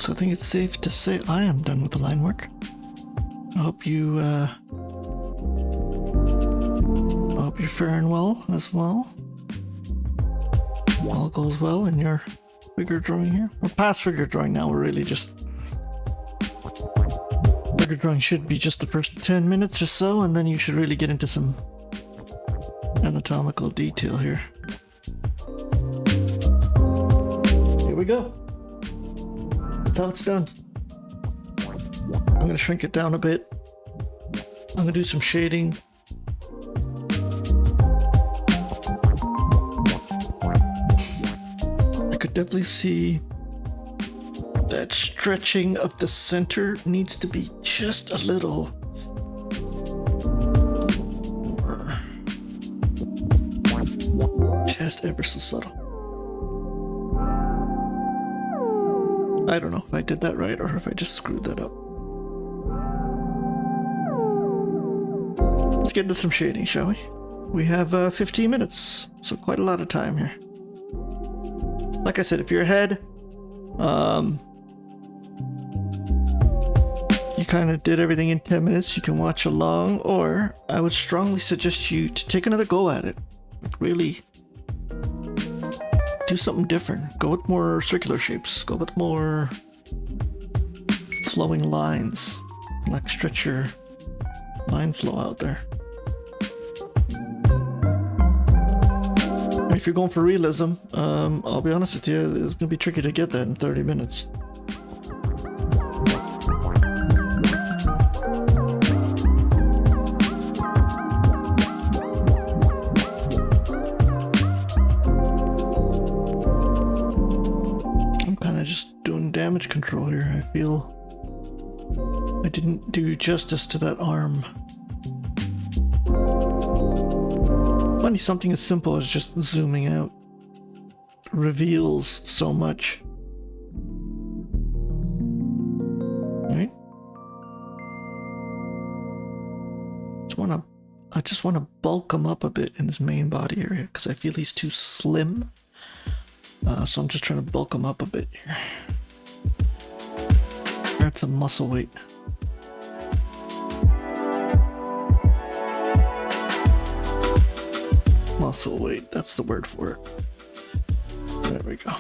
I think it's safe to say I am done with the line work. I hope you're faring well as well. All goes well in your figure drawing here. We're past figure drawing now. We're really just figure drawing should be just the first 10 minutes or so, and then you should really get into some anatomical detail here. Here we go. That's how it's done. I'm gonna shrink it down a bit. I'm gonna do some shading. I could definitely see that stretching of the center needs to be just a little more, just ever so subtle. I don't know if I did that right or if I just screwed that up. Let's get into some shading, shall we? We have 15 minutes, so quite a lot of time here. Like I said, if you're ahead, you kind of did everything in 10 minutes, you can watch along, or I would strongly suggest you to take another go at it. Really do something different. Go with more circular shapes. Go with more flowing lines. Like stretch your line flow out there. And if you're going for realism, I'll be honest with you, it's going to be tricky to get that in 30 minutes. Damage control here. I feel I didn't do justice to that arm. Funny, something as simple as just zooming out reveals so much. Right? I just want to bulk him up a bit in his main body area because I feel he's too slim. So I'm just trying to bulk him up a bit here. Add some muscle weight. Muscle weight, that's the word for it. There we go.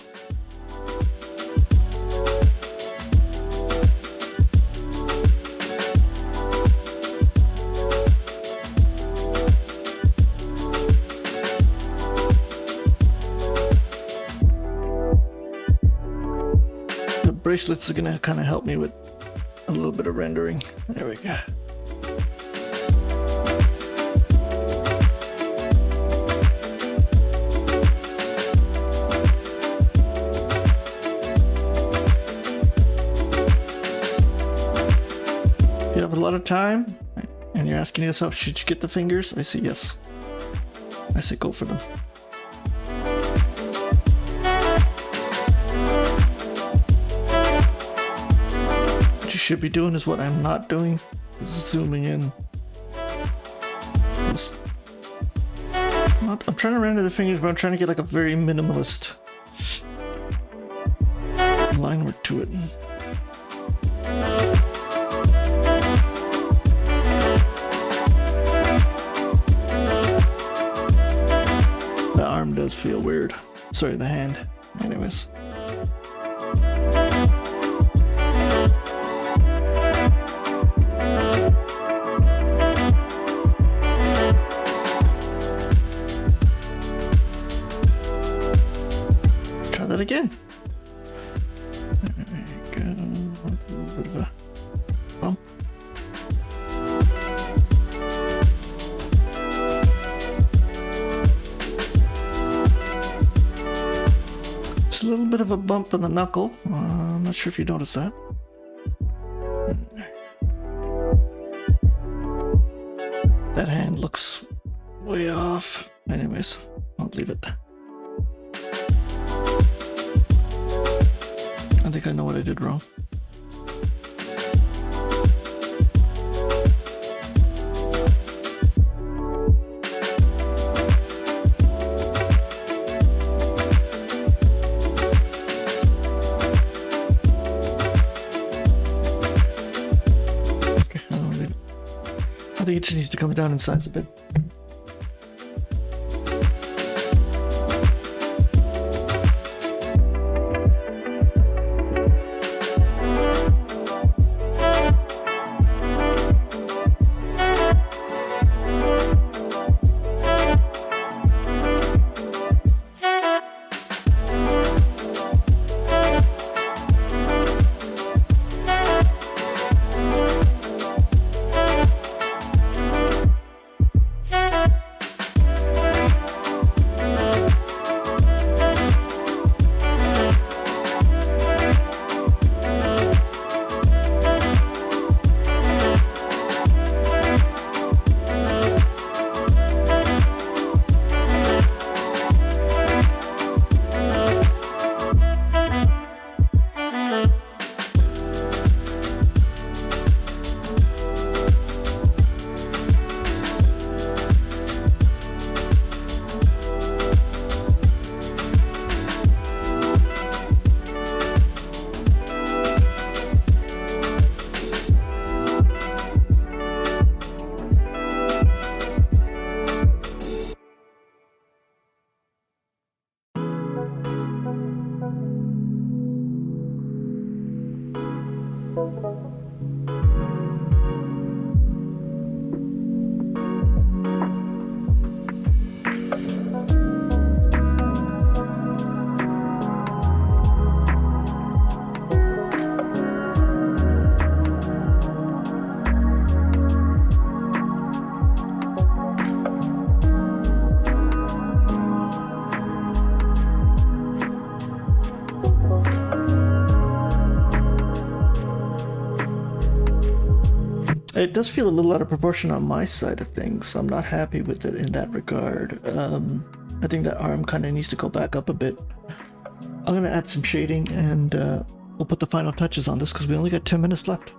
Bracelets are gonna kind of help me with a little bit of rendering. There we go. If you have a lot of time and you're asking yourself, should you get the fingers? I say yes. I say go for them. should be doing is what I'm not doing. Zooming in. I'm trying to render the fingers, but I'm trying to get like a very minimalist line work to it. The arm does feel weird. Sorry, the hand. Anyways. Try that again. There you go. A little bit of a bump. Just a little bit of a bump in the knuckle. I'm not sure if you noticed that. That hand looks way off. Anyways, I'll leave it. I think I know what I did wrong. Okay, I'll leave it. I think it just needs to come down in size a bit. It does feel a little out of proportion on my side of things, so I'm not happy with it in that regard. I think that arm kind of needs to go back up a bit. I'm going to add some shading and we'll put the final touches on this because we only got 10 minutes left.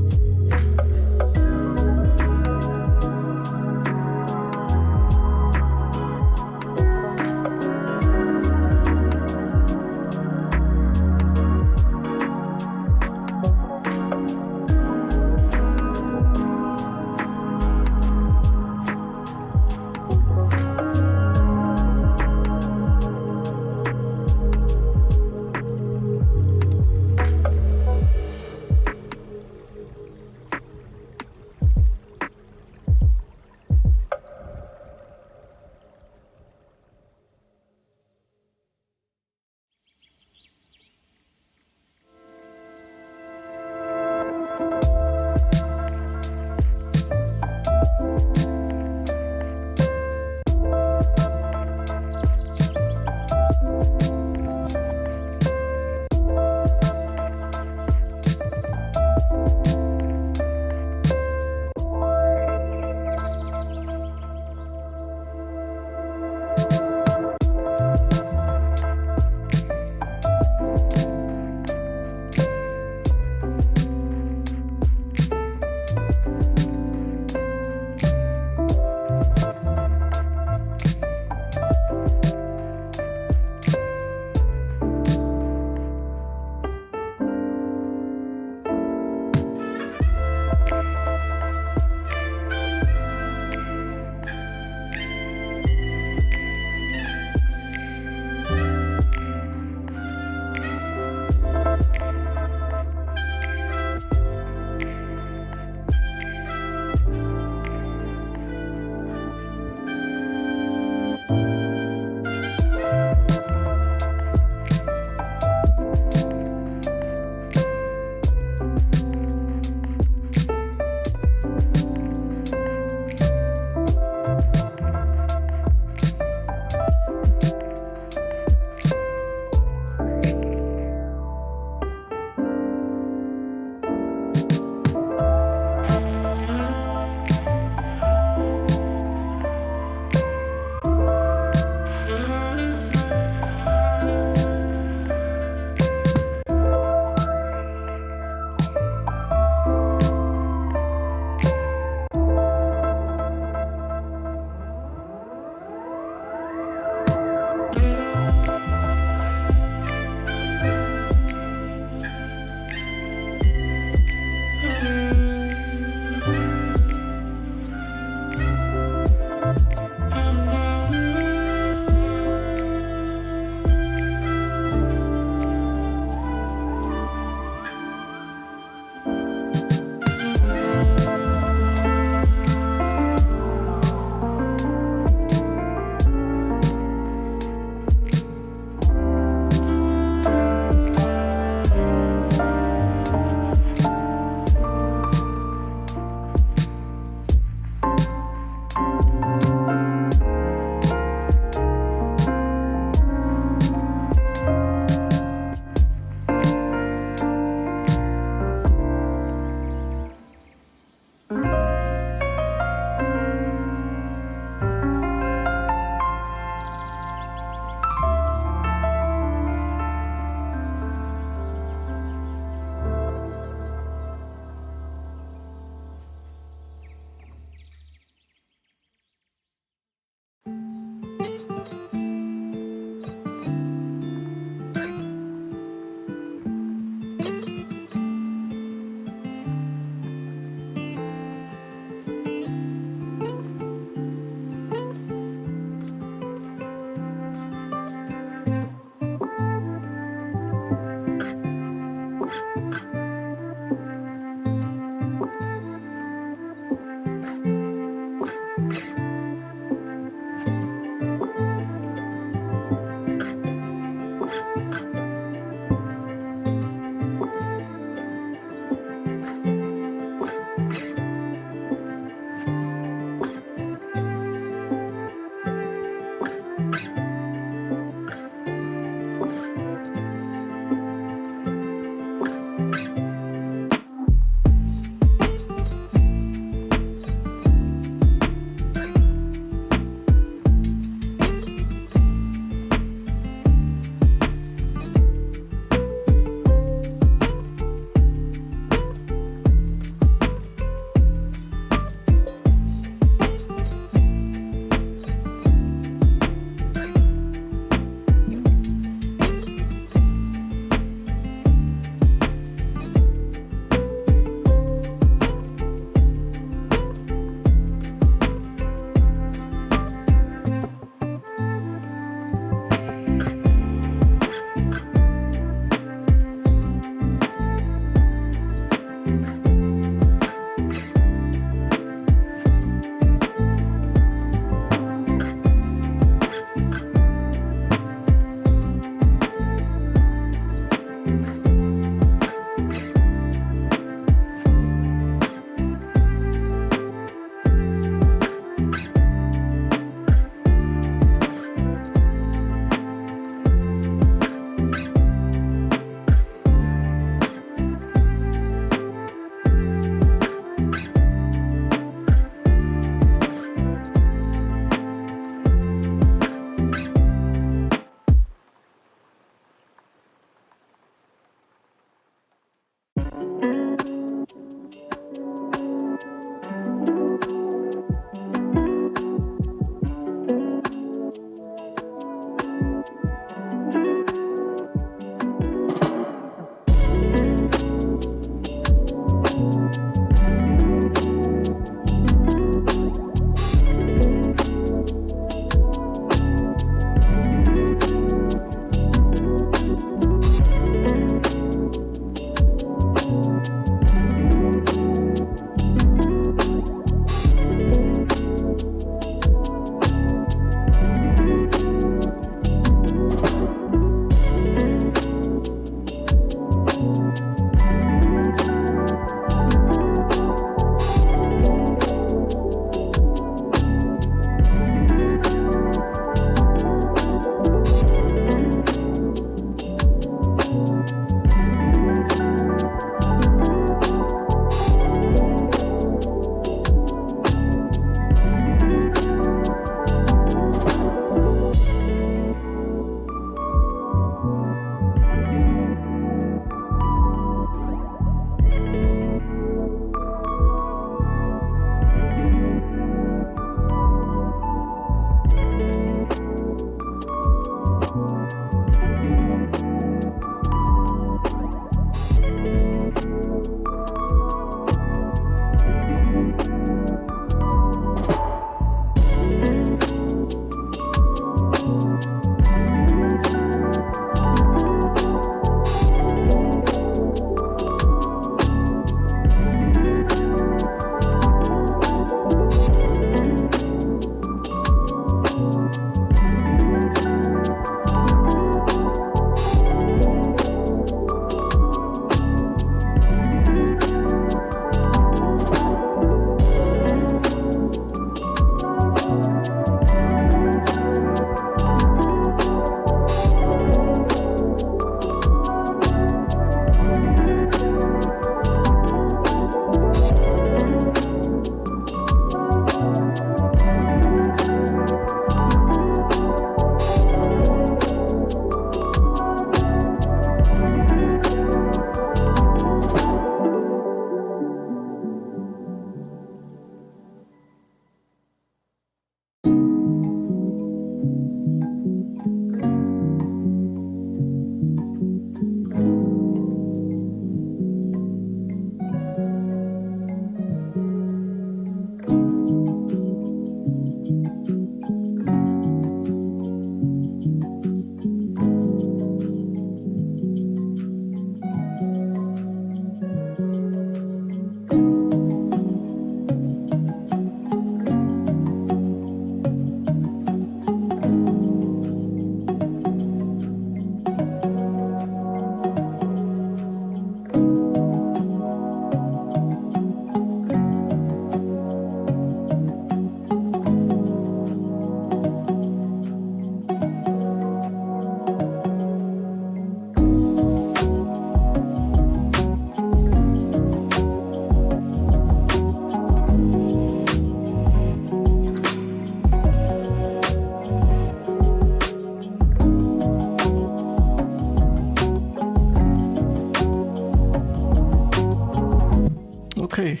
Okay,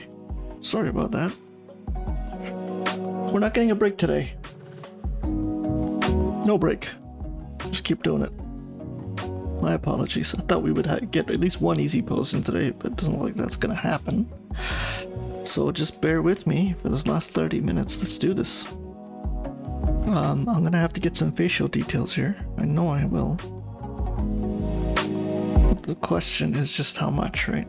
sorry about that. We're not getting a break today. No break. Just keep doing it. My apologies. I thought we would get at least one easy pose in today, but it doesn't look like that's gonna happen. So just bear with me for this last 30 minutes. Let's do this. I'm gonna have to get some facial details here. I know I will. The question is just how much, right?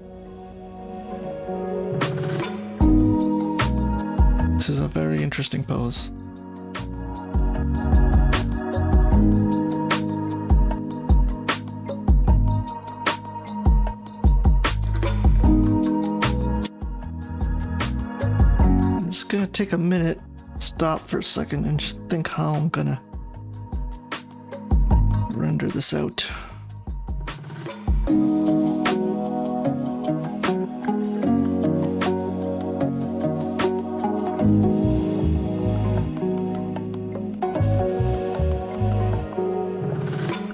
This is a very interesting pose. I'm just gonna take a minute, stop for a second, and just think how I'm gonna render this out.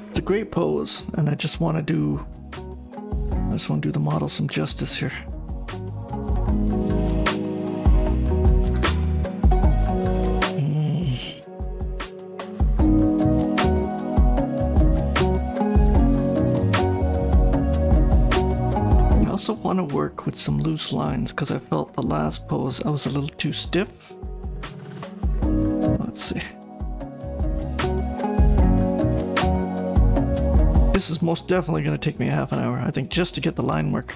It's a great pose, and I just want to do the model some justice here. I also want to work with some loose lines because I felt the last pose I was a little too stiff. Let's see. This is most definitely going to take me a half an hour, I think, just to get the line work.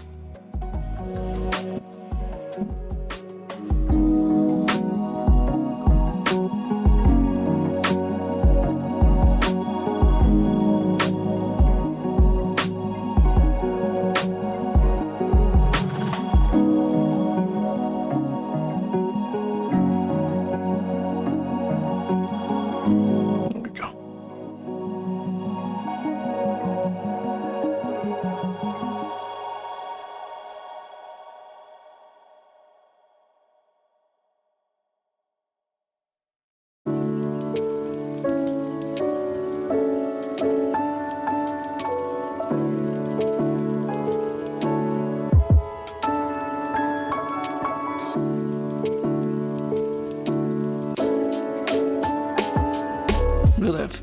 Relative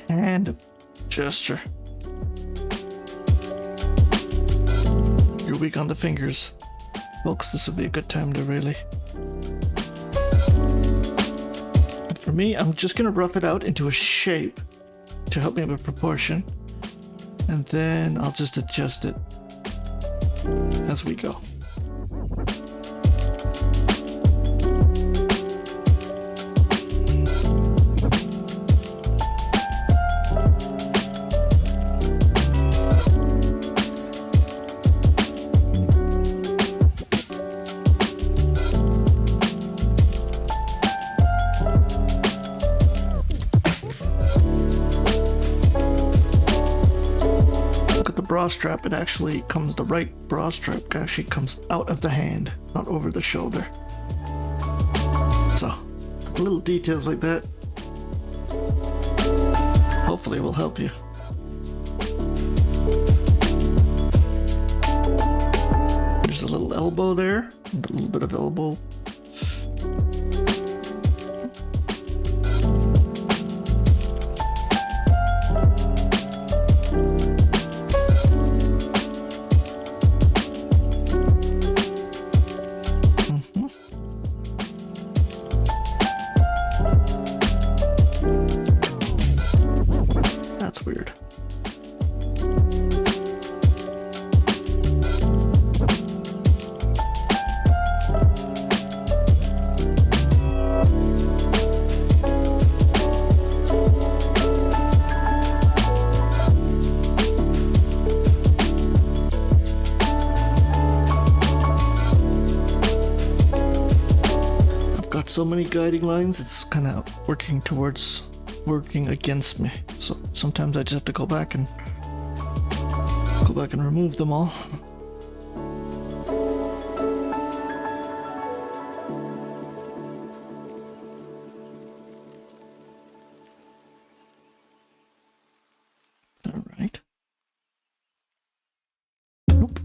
hand gesture. You're weak on the fingers. Folks, this would be a good time to really... For me, I'm just gonna rough it out into a shape to help me with proportion. And then I'll just adjust it as we go. Bra strap, it actually comes, the right bra strap actually comes out of the hand, not over the shoulder. So, little details like that hopefully will help you. There's a little elbow there, and a little bit of elbow. That's weird. I've got so many guiding lines, it's kind of working against me. So sometimes I just have to go back and remove them all. All right. Nope.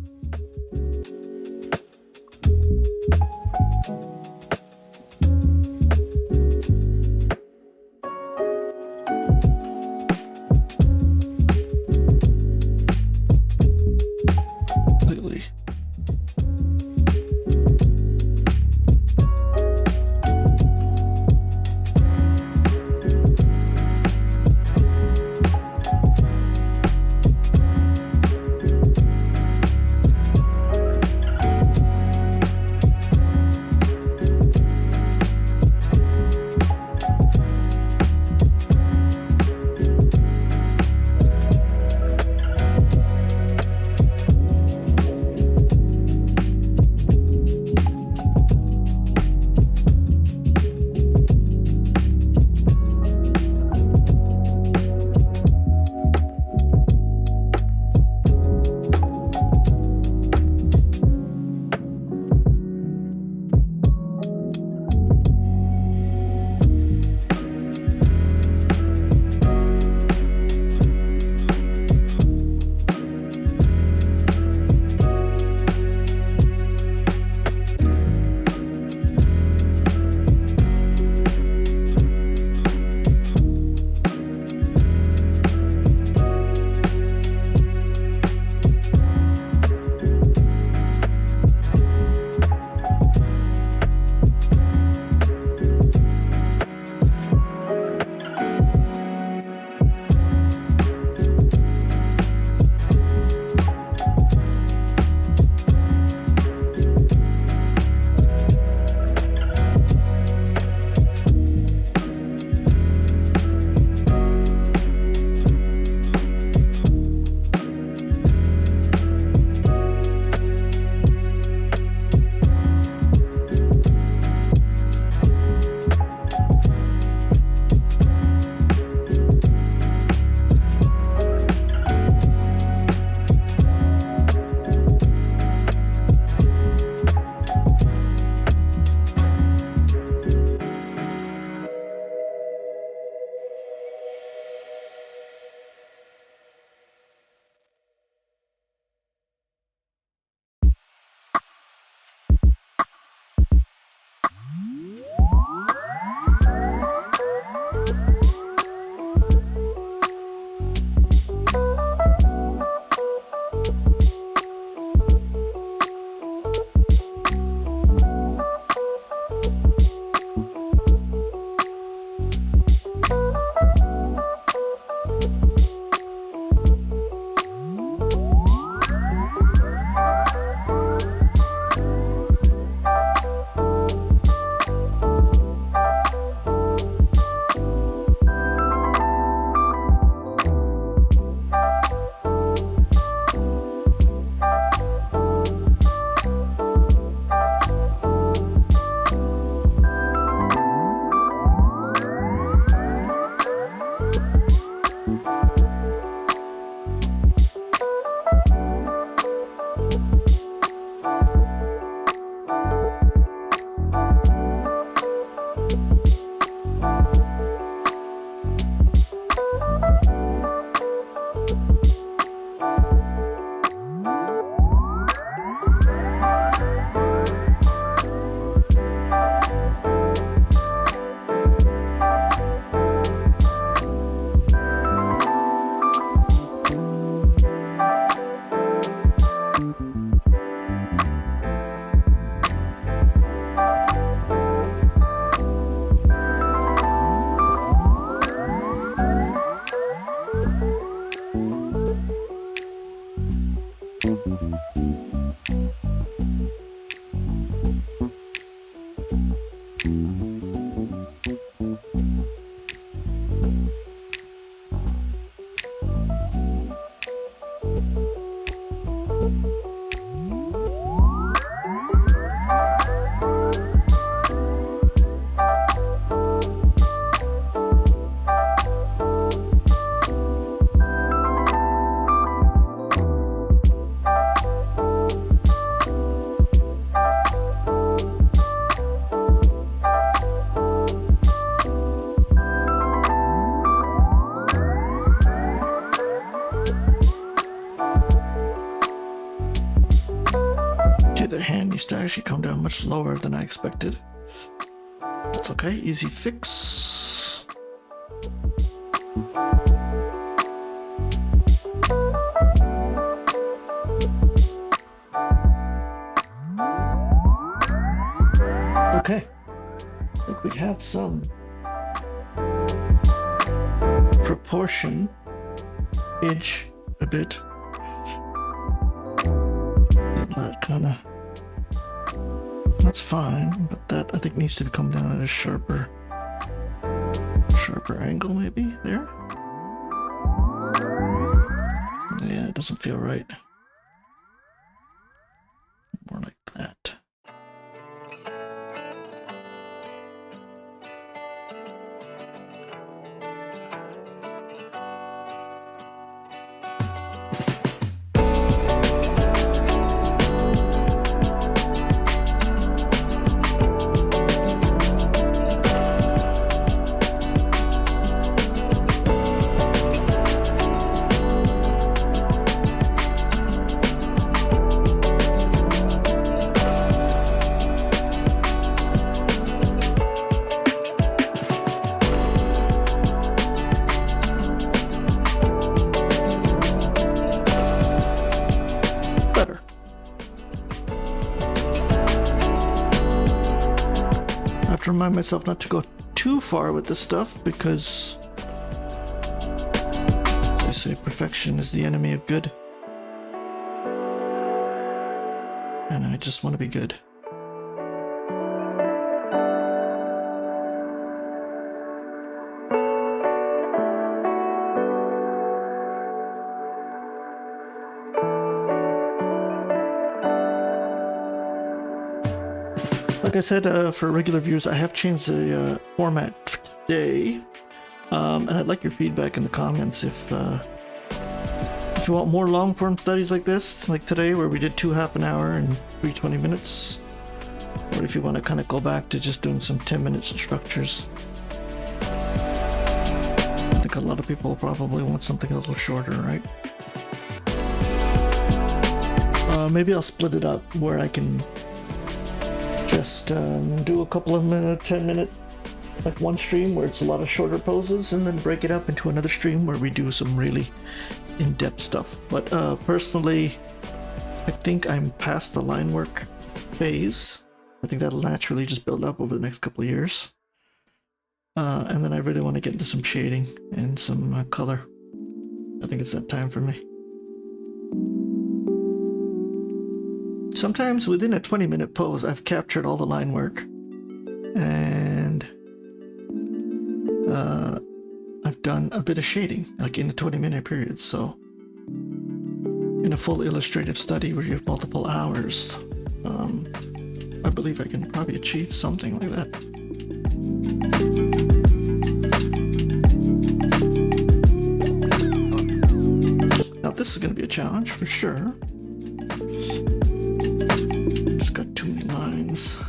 to actually come down much lower than I expected. That's okay, easy fix. Okay, I think we have some proportion, inch a bit. That kind of, that's fine, but that I think needs to come down at a sharper angle, maybe there. Yeah, it doesn't feel right. More like that. To remind myself not to go too far with this stuff because, as they say, perfection is the enemy of good. And I just want to be good. Like I said, for regular viewers, I have changed the format today, and I'd like your feedback in the comments if you want more long-form studies like this, like today, where we did 2 half an hour and 3 20 minutes, or if you want to kind of go back to just doing some 10-minute structures. I think a lot of people probably want something a little shorter, right? Maybe I'll split it up where I can just do a couple of 10-minute, like one stream where it's a lot of shorter poses, and then break it up into another stream where we do some really in-depth stuff. But personally, I think I'm past the line work phase. I think that'll naturally just build up over the next couple of years. And then I really want to get into some shading and some color. I think it's that time for me. Sometimes within a 20-minute pose, I've captured all the line work, and I've done a bit of shading, like in a 20-minute period. So in a full illustrative study where you have multiple hours, I believe I can probably achieve something like that. Now this is going to be a challenge for sure. Got too many lines.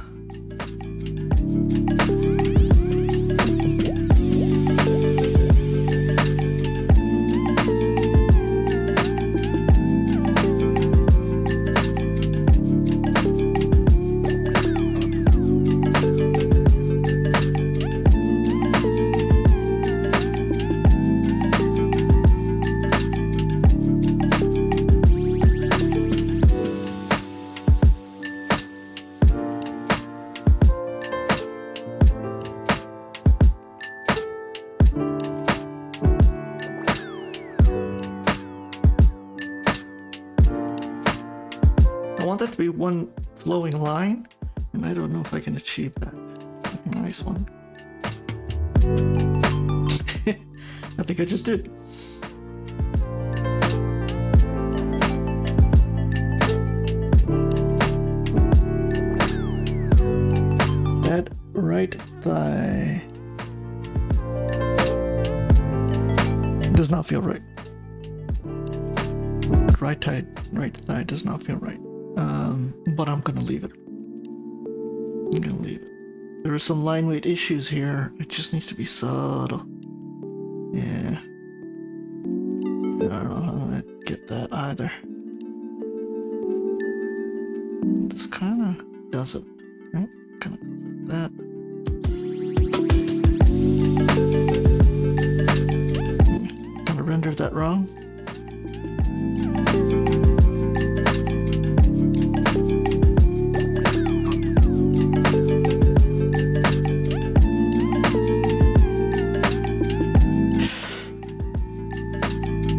I want that to be one flowing line, and I don't know if I can achieve that. Nice one. I think I just did. That right thigh does not feel right. Right thigh does not feel right. But I'm gonna leave it. I'm gonna leave it. There are some line weight issues here. It just needs to be subtle. Yeah. I don't know how to get that either. Just kind of doesn't. Right? Kind of like that. Kind of rendered that wrong.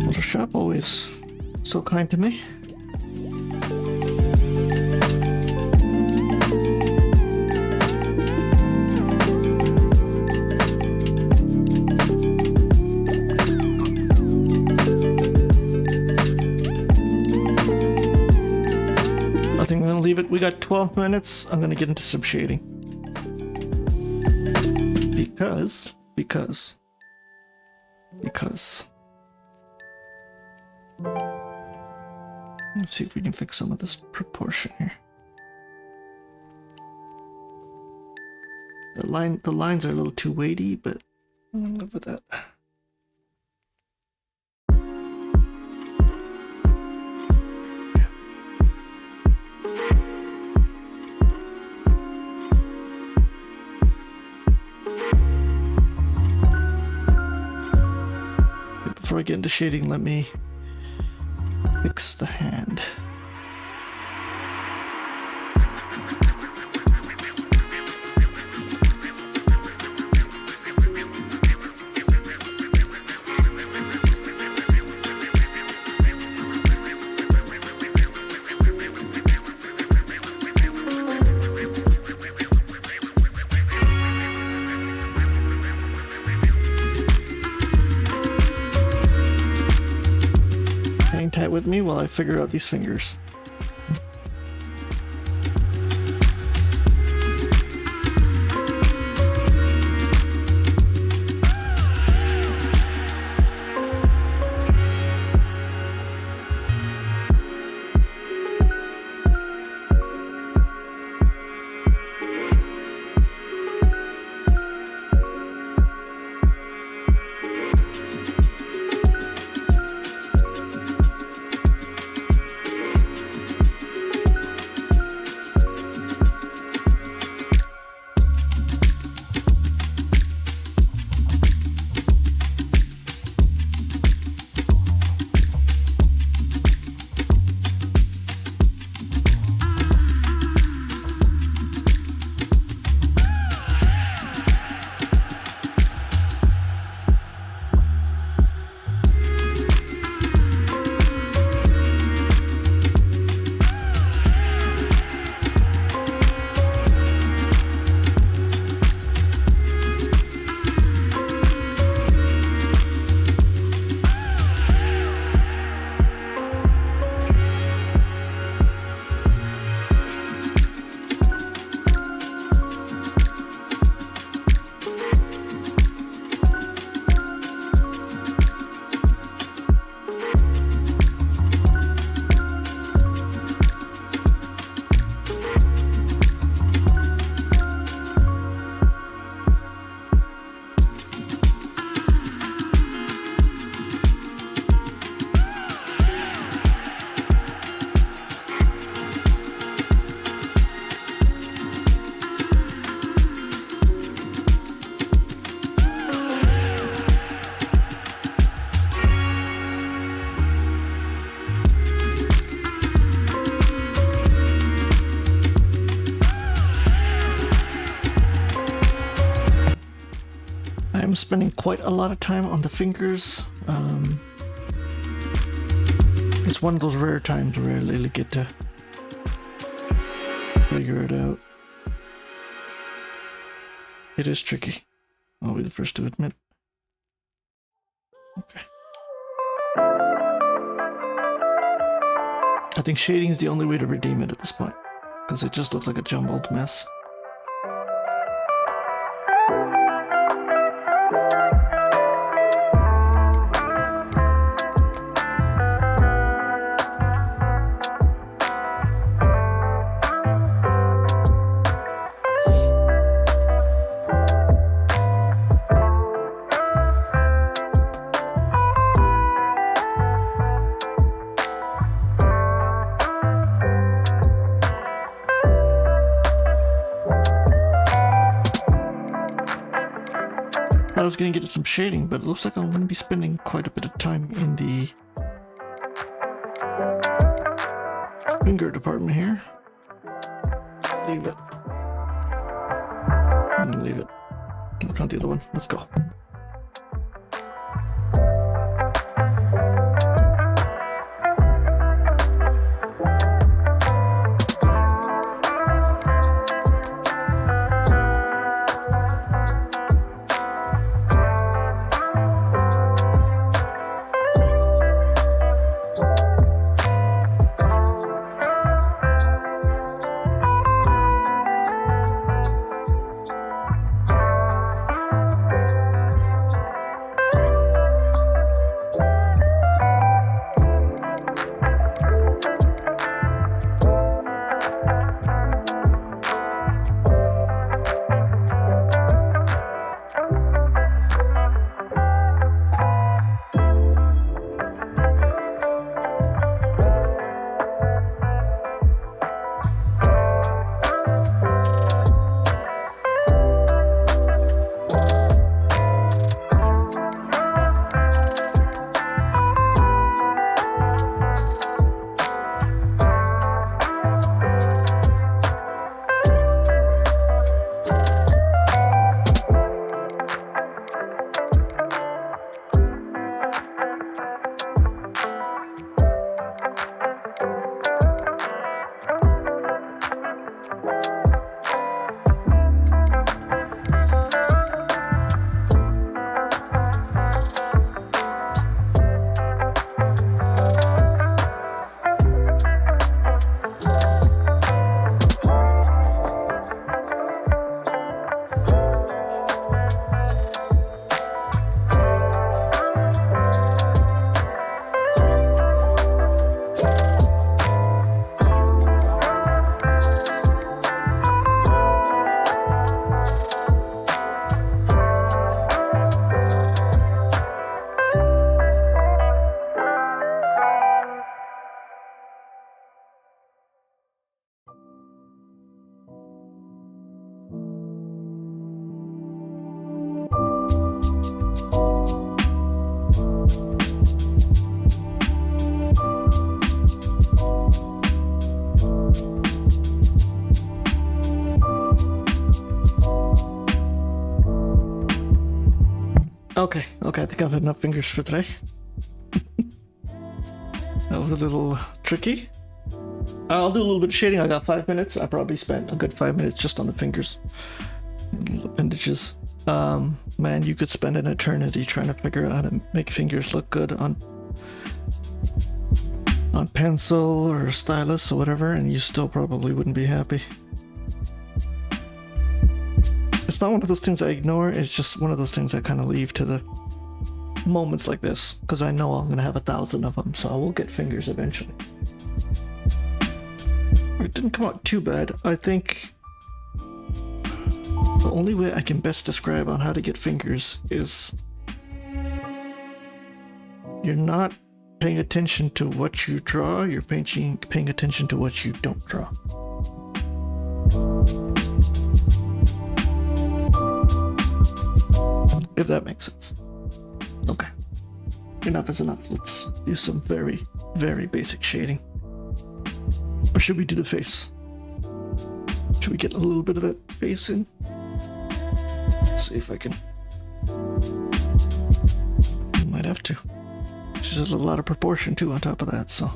Photoshop always so kind to me. I think I'm gonna leave it. We got 12 minutes. I'm gonna get into some shading. Because. Let's see if we can fix some of this proportion here. The lines are a little too weighty, but I'm gonna live with that. Before I get into shading, let me fix the hand. Hang tight with me while I figure out these fingers. I'm spending quite a lot of time on the fingers. It's one of those rare times where I really get to figure it out. It is tricky. I'll be the first to admit. Okay. I think shading is the only way to redeem it at this point, because it just looks like a jumbled mess. I was gonna get some shading, but it looks like I'm gonna be spending quite a bit of time in the finger department here. Leave it. Leave it. Look on the other one. Let's go. Okay, I think I've had enough fingers for today. That was a little tricky. I'll do a little bit of shading. I got 5 minutes. I probably spent a good 5 minutes just on the fingers and little appendages. Man, you could spend an eternity trying to figure out how to make fingers look good on pencil or stylus or whatever, and you still probably wouldn't be happy. It's not one of those things I ignore, it's just one of those things I kind of leave to the moments like this, because I know I'm going to have 1,000 of them, so I will get fingers eventually. It didn't come out too bad. I think the only way I can best describe on how to get fingers is you're not paying attention to what you draw, you're paying attention to what you don't draw. If that makes sense. Okay. Enough is enough. Let's do some very, very basic shading. Or should we do the face? Should we get a little bit of that face in? Let's see if I can. Might have to. There's a lot of proportion too on top of that, so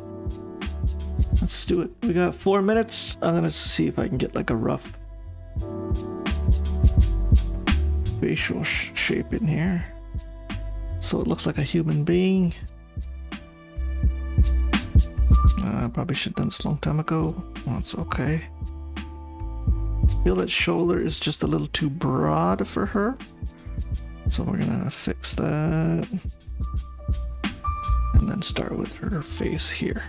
let's do it. We got 4 minutes. I'm gonna see if I can get like a rough facial shape in here, so it looks like a human being. I probably should have done this a long time ago. Well, it's okay. I feel that shoulder is just a little too broad for her, so we're gonna fix that and then start with her face here.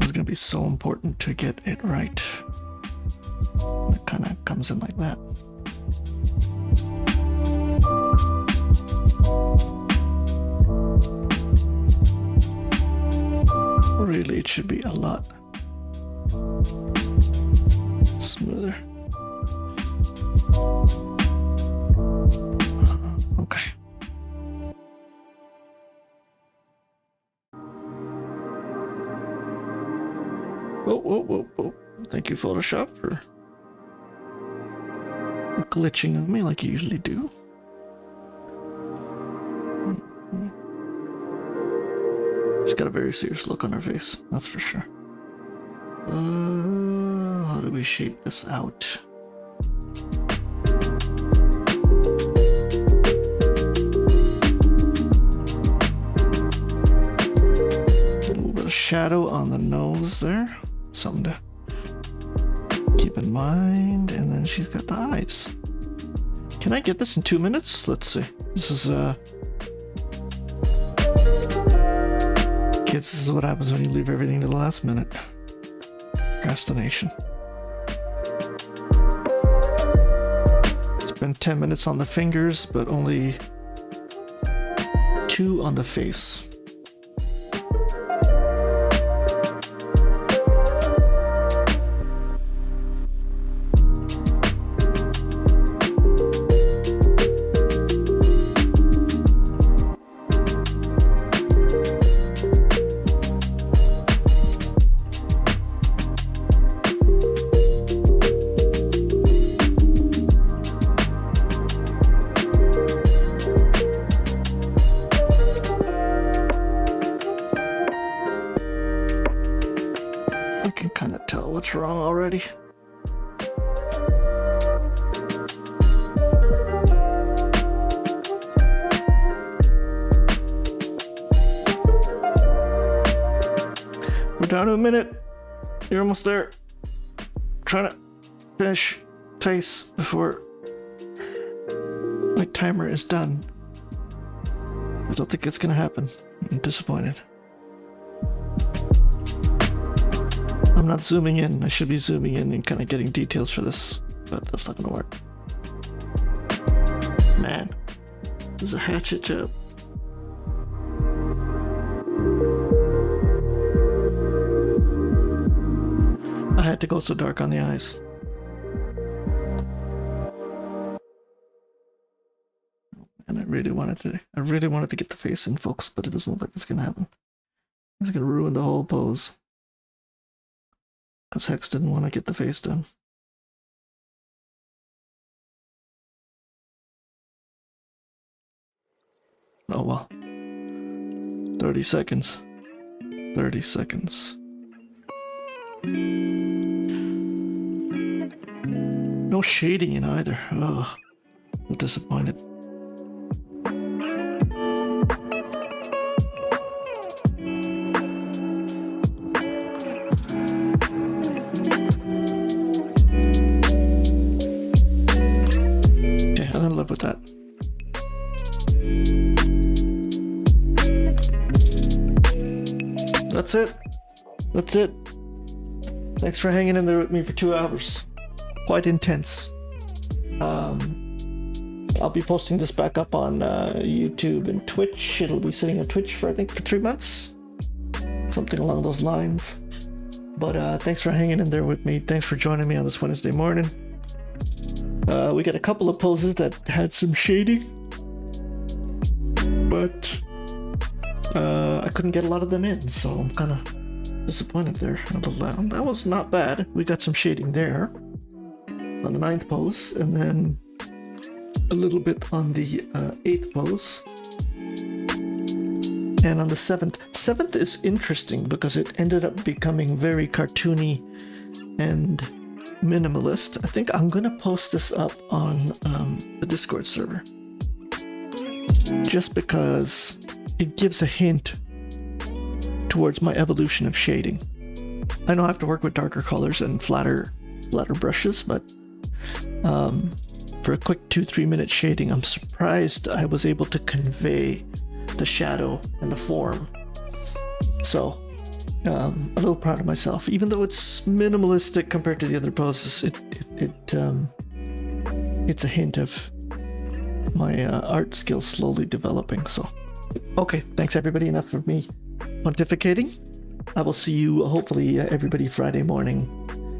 It's gonna be so important to get it right. It kind of comes in like that. Really, it should be a lot smoother. you, Photoshop, for glitching on me like you usually do. She's got a very serious look on her face, that's for sure. How do we shape this out? A little bit of shadow on the nose there. Something to keep in mind. And then she's got the eyes. Can I get this in 2 minutes? Let's see. This is kids, this is what happens when you leave everything to the last minute. Procrastination. Spend 10 minutes on the fingers, but only 2 on the face. What's wrong already? We're down to a minute. You're almost there. Trying to finish face before my timer is done. I don't think it's gonna happen. I'm disappointed. I'm not zooming in. I should be zooming in and kind of getting details for this, but that's not gonna work. Man, this is a hatchet job. I had to go so dark on the eyes. And I really wanted to get the face in, folks, but it doesn't look like it's gonna happen. It's gonna ruin the whole pose. Because Hex didn't want to get the face done. Oh well. 30 seconds. 30 seconds. No shading in either. Ugh. I'm disappointed. With that. That's it. That's it. Thanks for hanging in there with me for 2 hours. Quite intense. I'll be posting this back up on YouTube and Twitch. It'll be sitting on Twitch for, I think, for 3 months. Something along those lines. But thanks for hanging in there with me. Thanks for joining me on this Wednesday morning. We got a couple of poses that had some shading, but I couldn't get a lot of them in, so I'm kind of disappointed there. That was not bad. We got some shading there on the 9th pose, and then a little bit on the 8th pose, and on the 7th. 7th is interesting because it ended up becoming very cartoony and minimalist. I think I'm gonna post this up on the Discord server just because it gives a hint towards my evolution of shading. I know I have to work with darker colors and flatter brushes, but for a quick 2-3 minute shading, I'm surprised I was able to convey the shadow and the form. So a little proud of myself, even though it's minimalistic compared to the other poses. It's a hint of my art skills slowly developing. So, okay, thanks everybody. Enough of me pontificating. I will see you hopefully everybody Friday morning.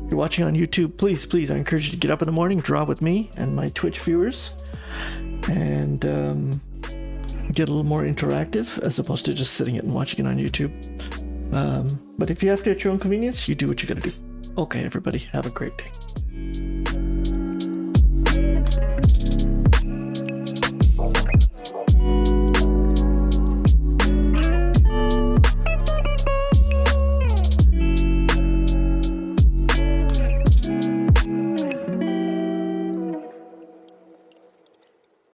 If you're watching on YouTube, please, I encourage you to get up in the morning, draw with me and my Twitch viewers, and get a little more interactive as opposed to just sitting it and watching it on YouTube. But if you have to at your own convenience, you do what you gotta do. Okay, everybody, have a great day.